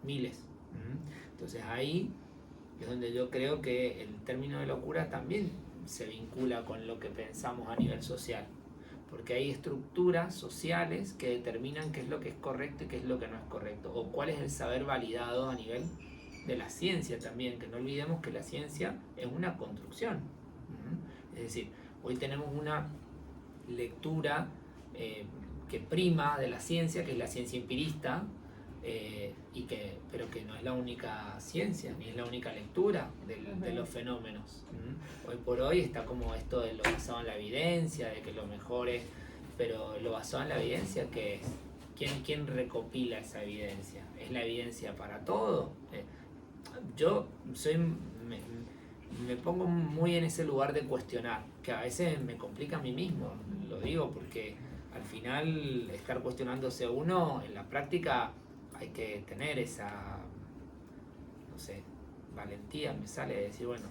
C: miles. Entonces ahí es donde yo creo que el término de locura también se vincula con lo que pensamos a nivel social. porque hay estructuras sociales que determinan qué es lo que es correcto y qué es lo que no es correcto, o cuál es el saber validado a nivel de la ciencia también, que no olvidemos que la ciencia es una construcción. Es decir, hoy tenemos una lectura que prima de la ciencia, que es la ciencia empirista, pero que no es la única ciencia, ni es la única lectura de los fenómenos. Hoy por hoy está como esto de lo basado en la evidencia, de que lo mejor es, pero lo basado en la evidencia, ¿qué es? ¿Quién recopila esa evidencia? ¿Es la evidencia para todo? Yo me pongo muy en ese lugar de cuestionar, que a veces me complica a mí mismo, lo digo porque al final estar cuestionándose uno, en la práctica hay que tener esa, no sé, valentía, me sale de decir, bueno,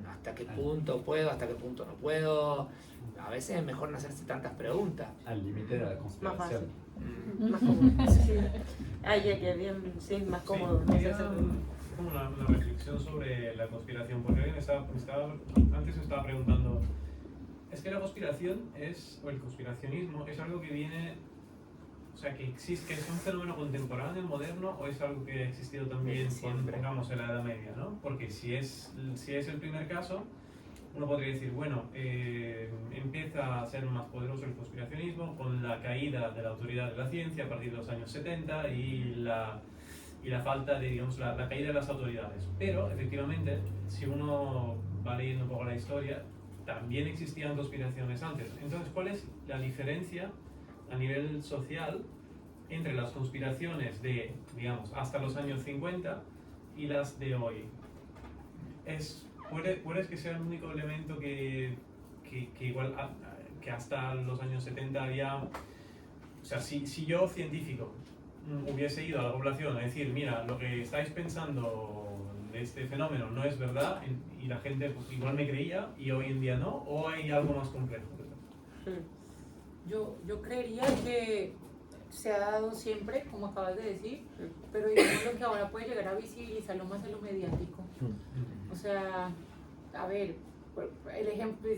C: hasta qué punto puedo, hasta qué punto no puedo. A veces es mejor no hacerse tantas preguntas.
F: Al límite de la conspiración.
B: Más cómodo. Sí. Ay, que bien, sí, más cómodo. No
G: Quería
B: sé,
G: como una reflexión sobre la conspiración, porque alguien antes me estaba preguntando, es que la conspiración o el conspiracionismo es algo que viene, o sea, que existe, que es un fenómeno contemporáneo, moderno, o es algo que ha existido también, pongamos, en la Edad Media, ¿no? Porque si es el primer caso, uno podría decir, bueno, empieza a ser más poderoso el conspiracionismo con la caída de la autoridad de la ciencia a partir de los años 70 y la falta de, digamos, la caída de las autoridades. Pero, efectivamente, si uno va leyendo un poco la historia, también existían conspiraciones antes. Entonces, ¿cuál es la diferencia a nivel social entre las conspiraciones de, digamos, hasta los años 50 y las de hoy? ¿Puede que sea el único elemento que igual que hasta los años 70 había... O sea, si yo, científico, hubiese ido a la población a decir, mira, lo que estáis pensando de este fenómeno no es verdad, y la gente pues, igual me creía y hoy en día no, o hay algo más complejo.
A: Yo creería que se ha dado siempre, como acabas de decir, pero digamos lo que ahora puede llegar a visibilizarlo más es lo mediático. O sea, a ver, el ejemplo,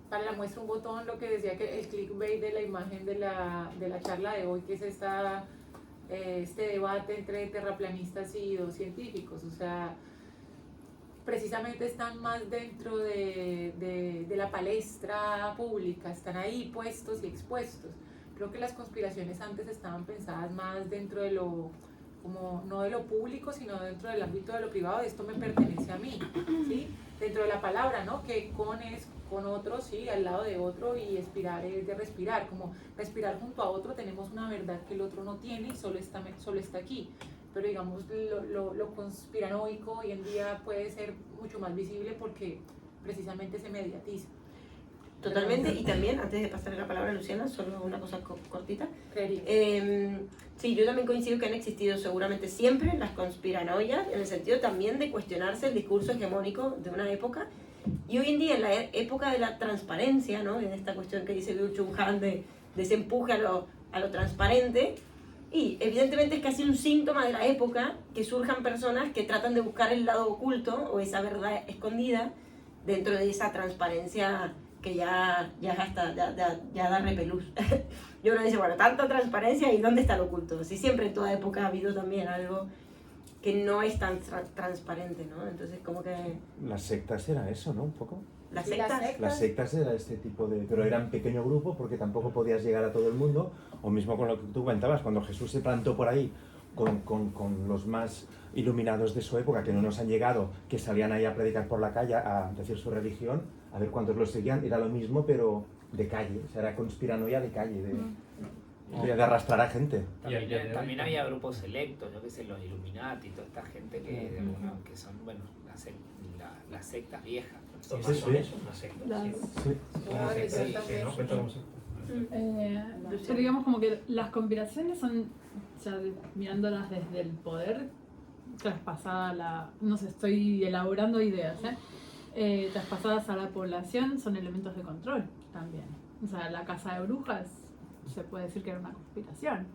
A: para la muestra un botón, lo que decía que el clickbait de la imagen de la charla de hoy, que es este debate entre terraplanistas y dos científicos, o sea, precisamente están más dentro de la palestra pública, están ahí puestos y expuestos. Creo que las conspiraciones antes estaban pensadas más dentro de lo, como no de lo público, sino dentro del ámbito de lo privado, de esto me pertenece a mí, ¿sí? Dentro de la palabra, ¿no? Que con es con otro, sí, al lado de otro, y expirar es de respirar, como respirar junto a otro, tenemos una verdad que el otro no tiene y solo está aquí. Pero digamos, lo conspiranoico hoy en día puede ser mucho más visible porque precisamente se mediatiza.
B: Totalmente, y también, antes de pasarle la palabra a Luciana, solo una cosa cortita. Sí, yo también coincido que han existido seguramente siempre las conspiranoias, en el sentido también de cuestionarse el discurso hegemónico de una época. Y hoy en día, en la época de la transparencia, ¿no? En esta cuestión que dice Byung Chul Han de ese empuje a lo transparente, y evidentemente es casi un síntoma de la época que surjan personas que tratan de buscar el lado oculto o esa verdad escondida dentro de esa transparencia que ya da repelús. Y uno dice, bueno, tanta transparencia, ¿y dónde está lo oculto? Si siempre en toda época ha habido también algo que no es tan transparente, ¿no? Entonces, como que...
D: Las sectas era eso, ¿no? Un poco.
B: ¿Las sectas?
D: Las sectas era este tipo de... Pero eran pequeño grupo porque tampoco podías llegar a todo el mundo. O mismo con lo que tú comentabas, cuando Jesús se plantó por ahí con los más iluminados de su época, que no nos han llegado, que salían ahí a predicar por la calle, a decir su religión, a ver cuántos los seguían. Era lo mismo, pero de calle. O sea, era conspiranoia de calle, de arrastrar a gente.
C: También había grupos selectos, yo que sé, los Illuminati, toda esta gente que son, bueno, las sectas viejas.
E: Sí, es una secta.
H: Pero digamos como que las conspiraciones son, ya mirándolas desde el poder, traspasada no sé, estoy elaborando ideas, traspasadas a la población, son elementos de control también. O sea, la casa de brujas se puede decir que era una conspiración,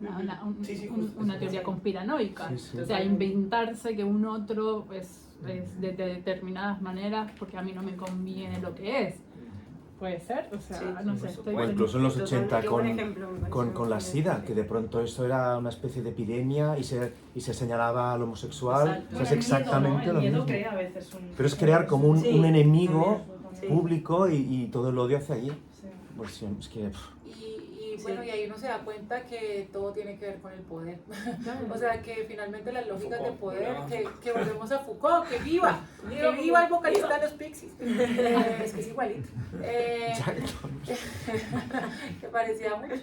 H: una teoría conspiranoica. O sea, inventarse que un otro es de determinadas maneras porque a mí no me conviene lo que es. puede ser, o sea,
B: Sí,
H: no
C: por
H: sé,
C: supuesto.
H: estoy
D: O incluso en los
B: Totalmente,
D: 80
B: qué buen ejemplo, me parece.
D: con la SIDA, que de pronto esto era una especie de epidemia y se señalaba al homosexual.
B: Exacto.
D: O sea, es exactamente
I: el
D: lo
I: miedo
D: mismo.
I: crea a veces un...
D: Pero es crear como un,
B: Sí,
D: un enemigo
B: Sí.
D: público y todo el odio hacia allí.
I: Sí.
D: Pues sí, es que...
A: Y
B: Sí.
A: bueno, y ahí uno se da cuenta que todo tiene que ver con el poder. O sea, que finalmente las lógicas de
C: Foucault,
A: poder,
C: ¿no?
A: que volvemos a Foucault, que viva el vocalista de los Pixies. Es que es igualito.
D: Exacto.
A: Que parecía mucho.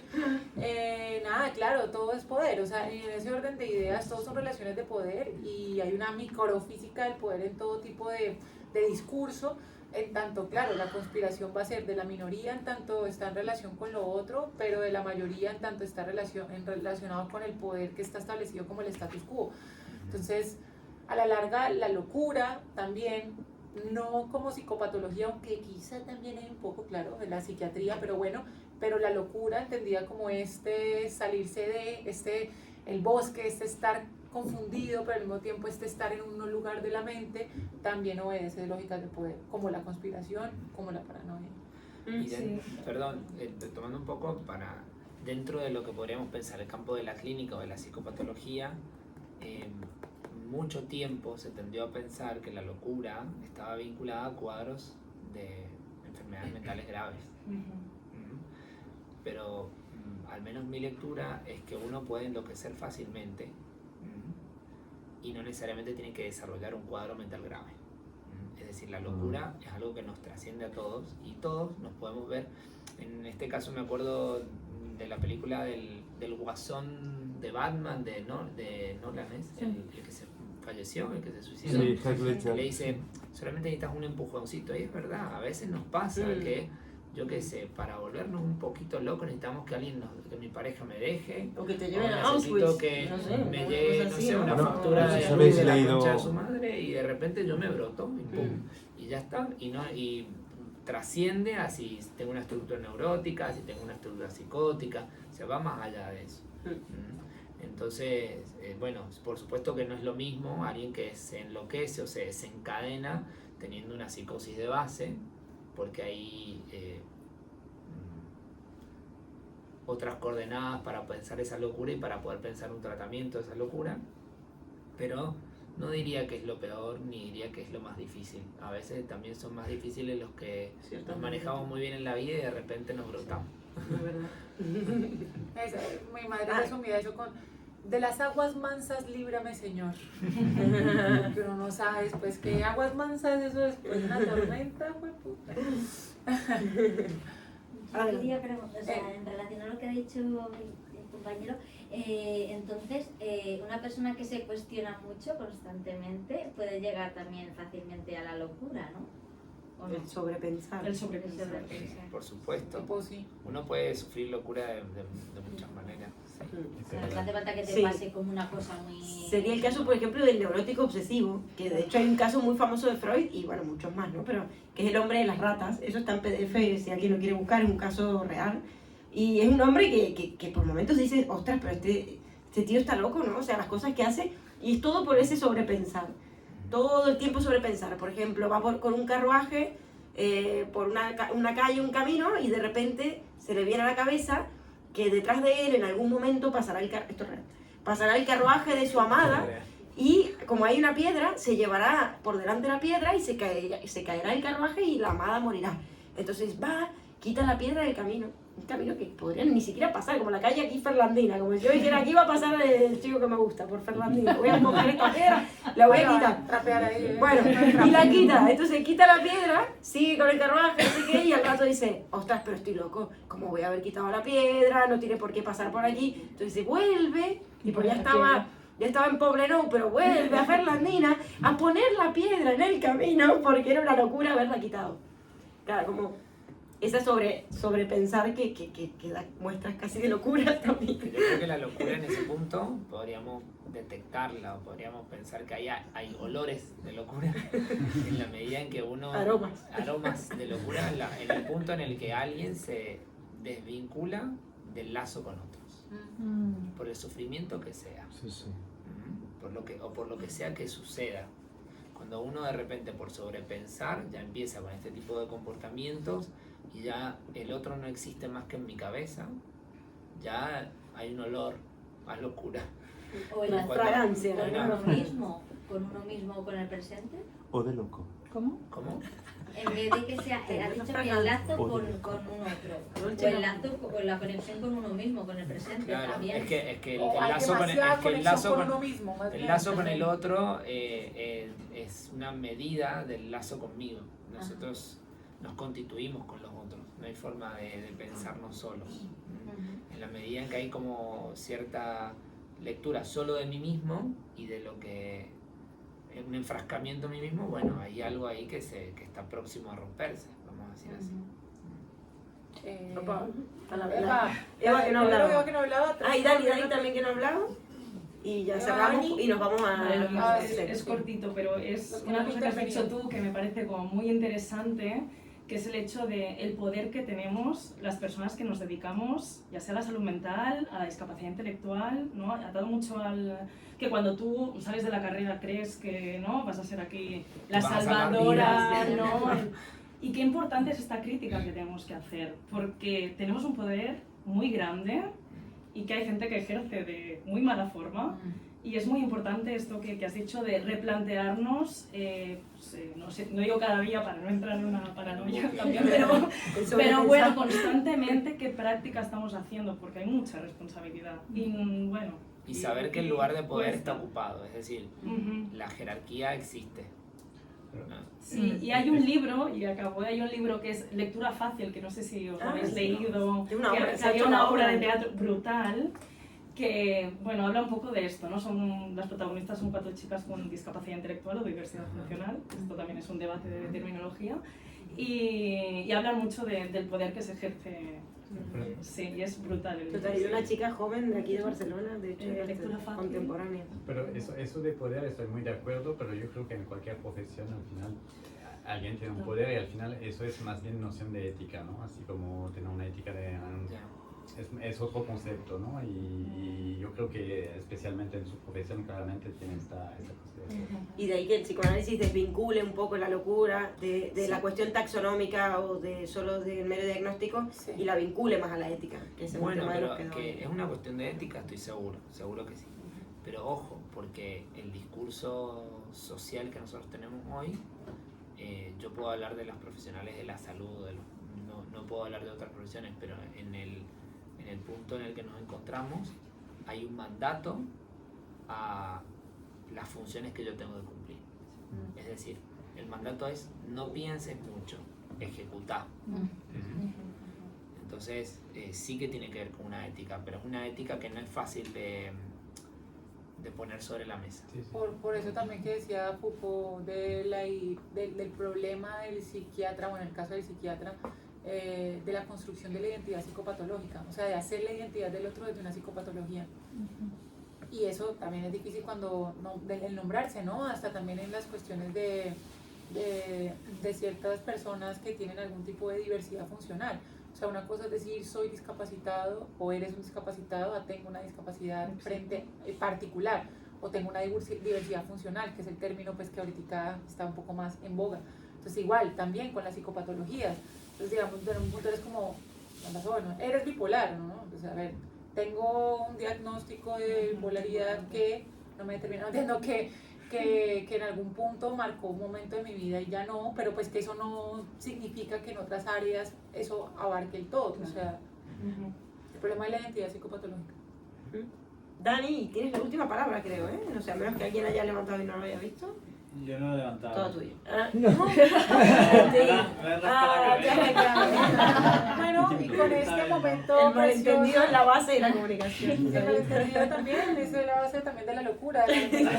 A: Nada, claro, todo es poder. O sea, en ese orden de ideas, todos son relaciones de poder y hay una microfísica del poder en todo tipo de discurso. En tanto, claro, la conspiración va a ser de la minoría en tanto está en relación con lo otro, pero de la mayoría en tanto está relacionado con el poder que está establecido como el status quo. Entonces, a la larga, la locura también, no como psicopatología, aunque quizá también hay un poco, claro, de la psiquiatría, pero bueno, pero la locura entendida como salirse de el bosque, estar confundido, pero al mismo tiempo estar en un lugar de la mente, también obedece de lógicas de poder, como la conspiración, como la paranoia.
C: Y perdón, tomando un poco para dentro de lo que podríamos pensar el campo de la clínica o de la psicopatología, mucho tiempo se tendió a pensar que la locura estaba vinculada a cuadros de enfermedades mentales graves. Pero al menos mi lectura es que uno puede enloquecer fácilmente y no necesariamente tiene que desarrollar un cuadro mental grave. Es decir, la locura es algo que nos trasciende a todos y todos nos podemos ver. En este caso me acuerdo de la película del Guasón de Batman de Nolan, el que se falleció, el que se suicidó.
D: Sí, Heath Ledger.
C: Le dice, solamente necesitas un empujoncito. Y es verdad, a veces nos pasa que, yo qué sé, para volvernos un poquito locos necesitamos que que mi pareja me deje.
B: O que te
C: O
B: lleven a
C: necesito
B: Auschwitz.
C: que
B: No sé,
C: me
B: una
C: llegue,
B: cosa
C: no
B: así,
C: sé,
B: ¿no?
C: una
D: Bueno,
C: factura
D: no sé
C: de
D: si
C: luz
D: habéis
C: de la
D: leído-
C: concha de su madre y de repente yo me broto y pum, y ya está. Y trasciende a si tengo una estructura neurótica, si tengo una estructura psicótica, se va más allá de eso. Entonces, bueno, por supuesto que no es lo mismo alguien que se enloquece o se desencadena teniendo una psicosis de base, porque hay otras coordenadas para pensar esa locura y para poder pensar un tratamiento de esa locura, pero no diría que es lo peor ni diría que es lo más difícil. A veces también son más difíciles los que nos manejamos muy bien en la vida y de repente nos brotamos.
B: Es verdad.
A: Mi madre resumía eso con: de las aguas mansas líbrame, Señor. Pero no sabes, pues, que aguas mansas, eso después de una tormenta, fue puta.
J: Yo quería preguntar, o sea, en relación a lo que ha dicho el compañero, entonces, una persona que se cuestiona mucho constantemente puede llegar también fácilmente a la locura, ¿no? ¿O no?
B: El sobrepensar.
I: El sobrepensar.
C: Por supuesto.
A: Tipo, sí.
C: Uno puede sufrir locura de muchas maneras.
J: Claro, no hace falta que te
B: Sí.
J: pase como una cosa muy...
B: Sería el caso, por ejemplo, del neurótico obsesivo, que de hecho hay un caso muy famoso de Freud, y bueno, muchos más, ¿no? Pero que es el hombre de las ratas. Eso está en PDF, si alguien lo quiere buscar, es un caso real. Y es un hombre que por momentos dice, ostras, pero este tío está loco, ¿no? O sea, las cosas que hace, y es todo por ese sobrepensar. Todo el tiempo sobrepensar. Por ejemplo, va con un carruaje por una calle, un camino, y de repente se le viene a la cabeza que detrás de él en algún momento pasará el carruaje de su amada, y como hay una piedra, se llevará por delante la piedra y se caerá el carruaje y la amada morirá. Entonces va, quita la piedra del camino. Un camino que podrían ni siquiera pasar, como la calle aquí Ferlandina, como si yo dijera aquí va a pasar el chico que me gusta por Ferlandina, voy a coger esta piedra, la voy a quitar.
A: Trapear ahí.
B: Bueno, y la quita, entonces quita la piedra, sigue con el carruaje, no sé qué, y al rato dice, ostras, pero estoy loco, ¿cómo voy a haber quitado la piedra? No tiene por qué pasar por aquí. Entonces se vuelve, y pues ya estaba en Poblenou, pero vuelve a Ferlandina a poner la piedra en el camino porque era una locura haberla quitado. Claro, como esa sobrepensar que da muestras casi de locura también.
C: Yo creo que la locura en ese punto podríamos detectarla o podríamos pensar que hay olores de locura en la medida en que uno... Aromas de locura en el punto en el que alguien se desvincula del lazo con otros. Por el sufrimiento que sea.
D: Sí, sí.
C: Por lo que sea que suceda. Cuando uno de repente por sobrepensar ya empieza con este tipo de comportamientos, y ya el otro no existe más que en mi cabeza, ya hay un olor a locura.
J: O el
B: Una
J: lazo
B: fragancia,
J: con
B: ¿no?
J: uno mismo o con el presente.
D: O de loco.
H: ¿Cómo?
C: ¿Cómo?
J: En vez de que sea, has dicho que el lazo con un otro, o el lazo con la conexión con uno mismo, con el presente
C: Claro,
J: también.
C: es que el
A: O hay
C: lazo con el,
A: demasiada
C: es que el
A: conexión
C: lazo
A: con
C: con,
A: uno mismo, más
C: el
A: bien.
C: lazo con el otro es una medida del lazo conmigo. Nosotros nos constituimos con los otros, no hay forma de pensarnos solos. En la medida en que hay como cierta lectura solo de mí mismo y de lo que un enfrascamiento en mí mismo, bueno, hay algo ahí que está próximo a romperse, vamos a decir así.
B: Opa,
A: Eva
B: que no hablaba.
A: Eva que no hablaba.
B: Ah, y Dani también que no hablaba. Y ya cerramos y nos vamos a...
I: Vale, lo
A: Ah,
I: que
A: sí,
I: es cortito, pero es
A: Los que
I: una
A: no
I: cosa que has
A: intervenían.
I: dicho tú que me parece como muy interesante, que es el hecho de el poder que tenemos las personas que nos dedicamos, ya sea a la salud mental, a la discapacidad intelectual, ¿no? Atado mucho al... que cuando tú sales de la carrera crees que ¿no? vas a ser aquí la
C: Vas a salvar
I: salvadora,
C: vidas.
I: ¿no? Y qué importante es esta crítica que tenemos que hacer, porque tenemos un poder muy grande y que hay gente que ejerce de muy mala forma. Y es muy importante esto que has dicho de replantearnos, no sé, no digo cada día para no entrar en una paranoia también, pero bueno, constantemente qué práctica estamos haciendo, porque hay mucha responsabilidad. Y bueno.
C: Y saber que el lugar de poder
I: cuesta.
C: está ocupado, es decir, la jerarquía existe. ¿no?
I: Sí, y hay un libro, y acabo, hay un libro que es Lectura Fácil, que no sé si os habéis leído,
B: De una obra,
I: que
B: se ha
I: había
B: hecho
I: una
B: una
I: obra
B: obra.
I: de teatro brutal, que, bueno, habla un poco de esto, ¿no? Las protagonistas son 4 chicas con discapacidad intelectual o diversidad funcional, esto también es un debate de terminología, y hablan mucho del poder que se ejerce, sí, y es brutal. El
B: Total, y una chica joven de aquí de Barcelona, de hecho,
I: lectura fácil.
B: contemporánea.
F: Pero eso de poder estoy muy de acuerdo, pero yo creo que en cualquier profesión al final alguien tiene un poder y al final eso es más bien noción de ética, ¿no? Así como tener una ética de... Es otro concepto, ¿no? Y yo creo que especialmente en su profesión claramente tiene esta consideración.
B: Y de ahí que el psicoanálisis desvincule un poco la locura de la cuestión taxonómica o de solo del mero diagnóstico y la vincule más a la ética, que es un
C: Bueno,
B: tema de los
C: pero
B: que
C: que es una cuestión de ética, estoy seguro que sí. Pero ojo, porque el discurso social que nosotros tenemos hoy, yo puedo hablar de las profesionales de la salud, no puedo hablar de otras profesiones, pero en el punto en el que nos encontramos hay un mandato a las funciones que yo tengo de cumplir. Es decir, el mandato es no pienses mucho, ejecuta. Entonces sí que tiene que ver con una ética, pero es una ética que no es fácil de poner sobre la mesa.
F: Sí, sí.
A: Por eso también que decía Pupo del problema del psiquiatra, bueno, en el caso del psiquiatra, de la construcción de la identidad psicopatológica, o sea, de hacer la identidad del otro desde una psicopatología. Y eso también es difícil cuando el nombrarse, ¿no? Hasta también en las cuestiones de ciertas personas que tienen algún tipo de diversidad funcional. O sea, una cosa es decir soy discapacitado o eres un discapacitado, tengo una discapacidad particular o tengo una diversidad funcional, que es el término pues que ahorita está un poco más en boga. Entonces igual, también con las psicopatologías. Entonces digamos, en un punto eres como, bueno, eres bipolar, ¿no? Pues a ver, tengo un diagnóstico de bipolaridad que no me determina, entiendo que en algún punto marcó un momento de mi vida y ya no, pero pues que eso no significa que en otras áreas eso abarque el todo, o sea, el problema de la identidad psicopatológica.
B: Dani, tienes la última palabra, creo, ¿eh? No sé, a menos que alguien haya levantado y no lo haya visto.
G: Yo no lo he levantado.
B: Todo tuyo.
A: Bueno, y con este momento
B: El malentendido
A: precioso,
B: es la base de la comunicación.
A: el malentendido también es la base también de la locura, de la identidad.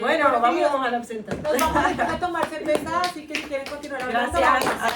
B: Bueno,
A: queridos,
B: vamos al absenta.
A: nos vamos a tomar cerveza, así que si quieren continuar hablando,
B: Gracias.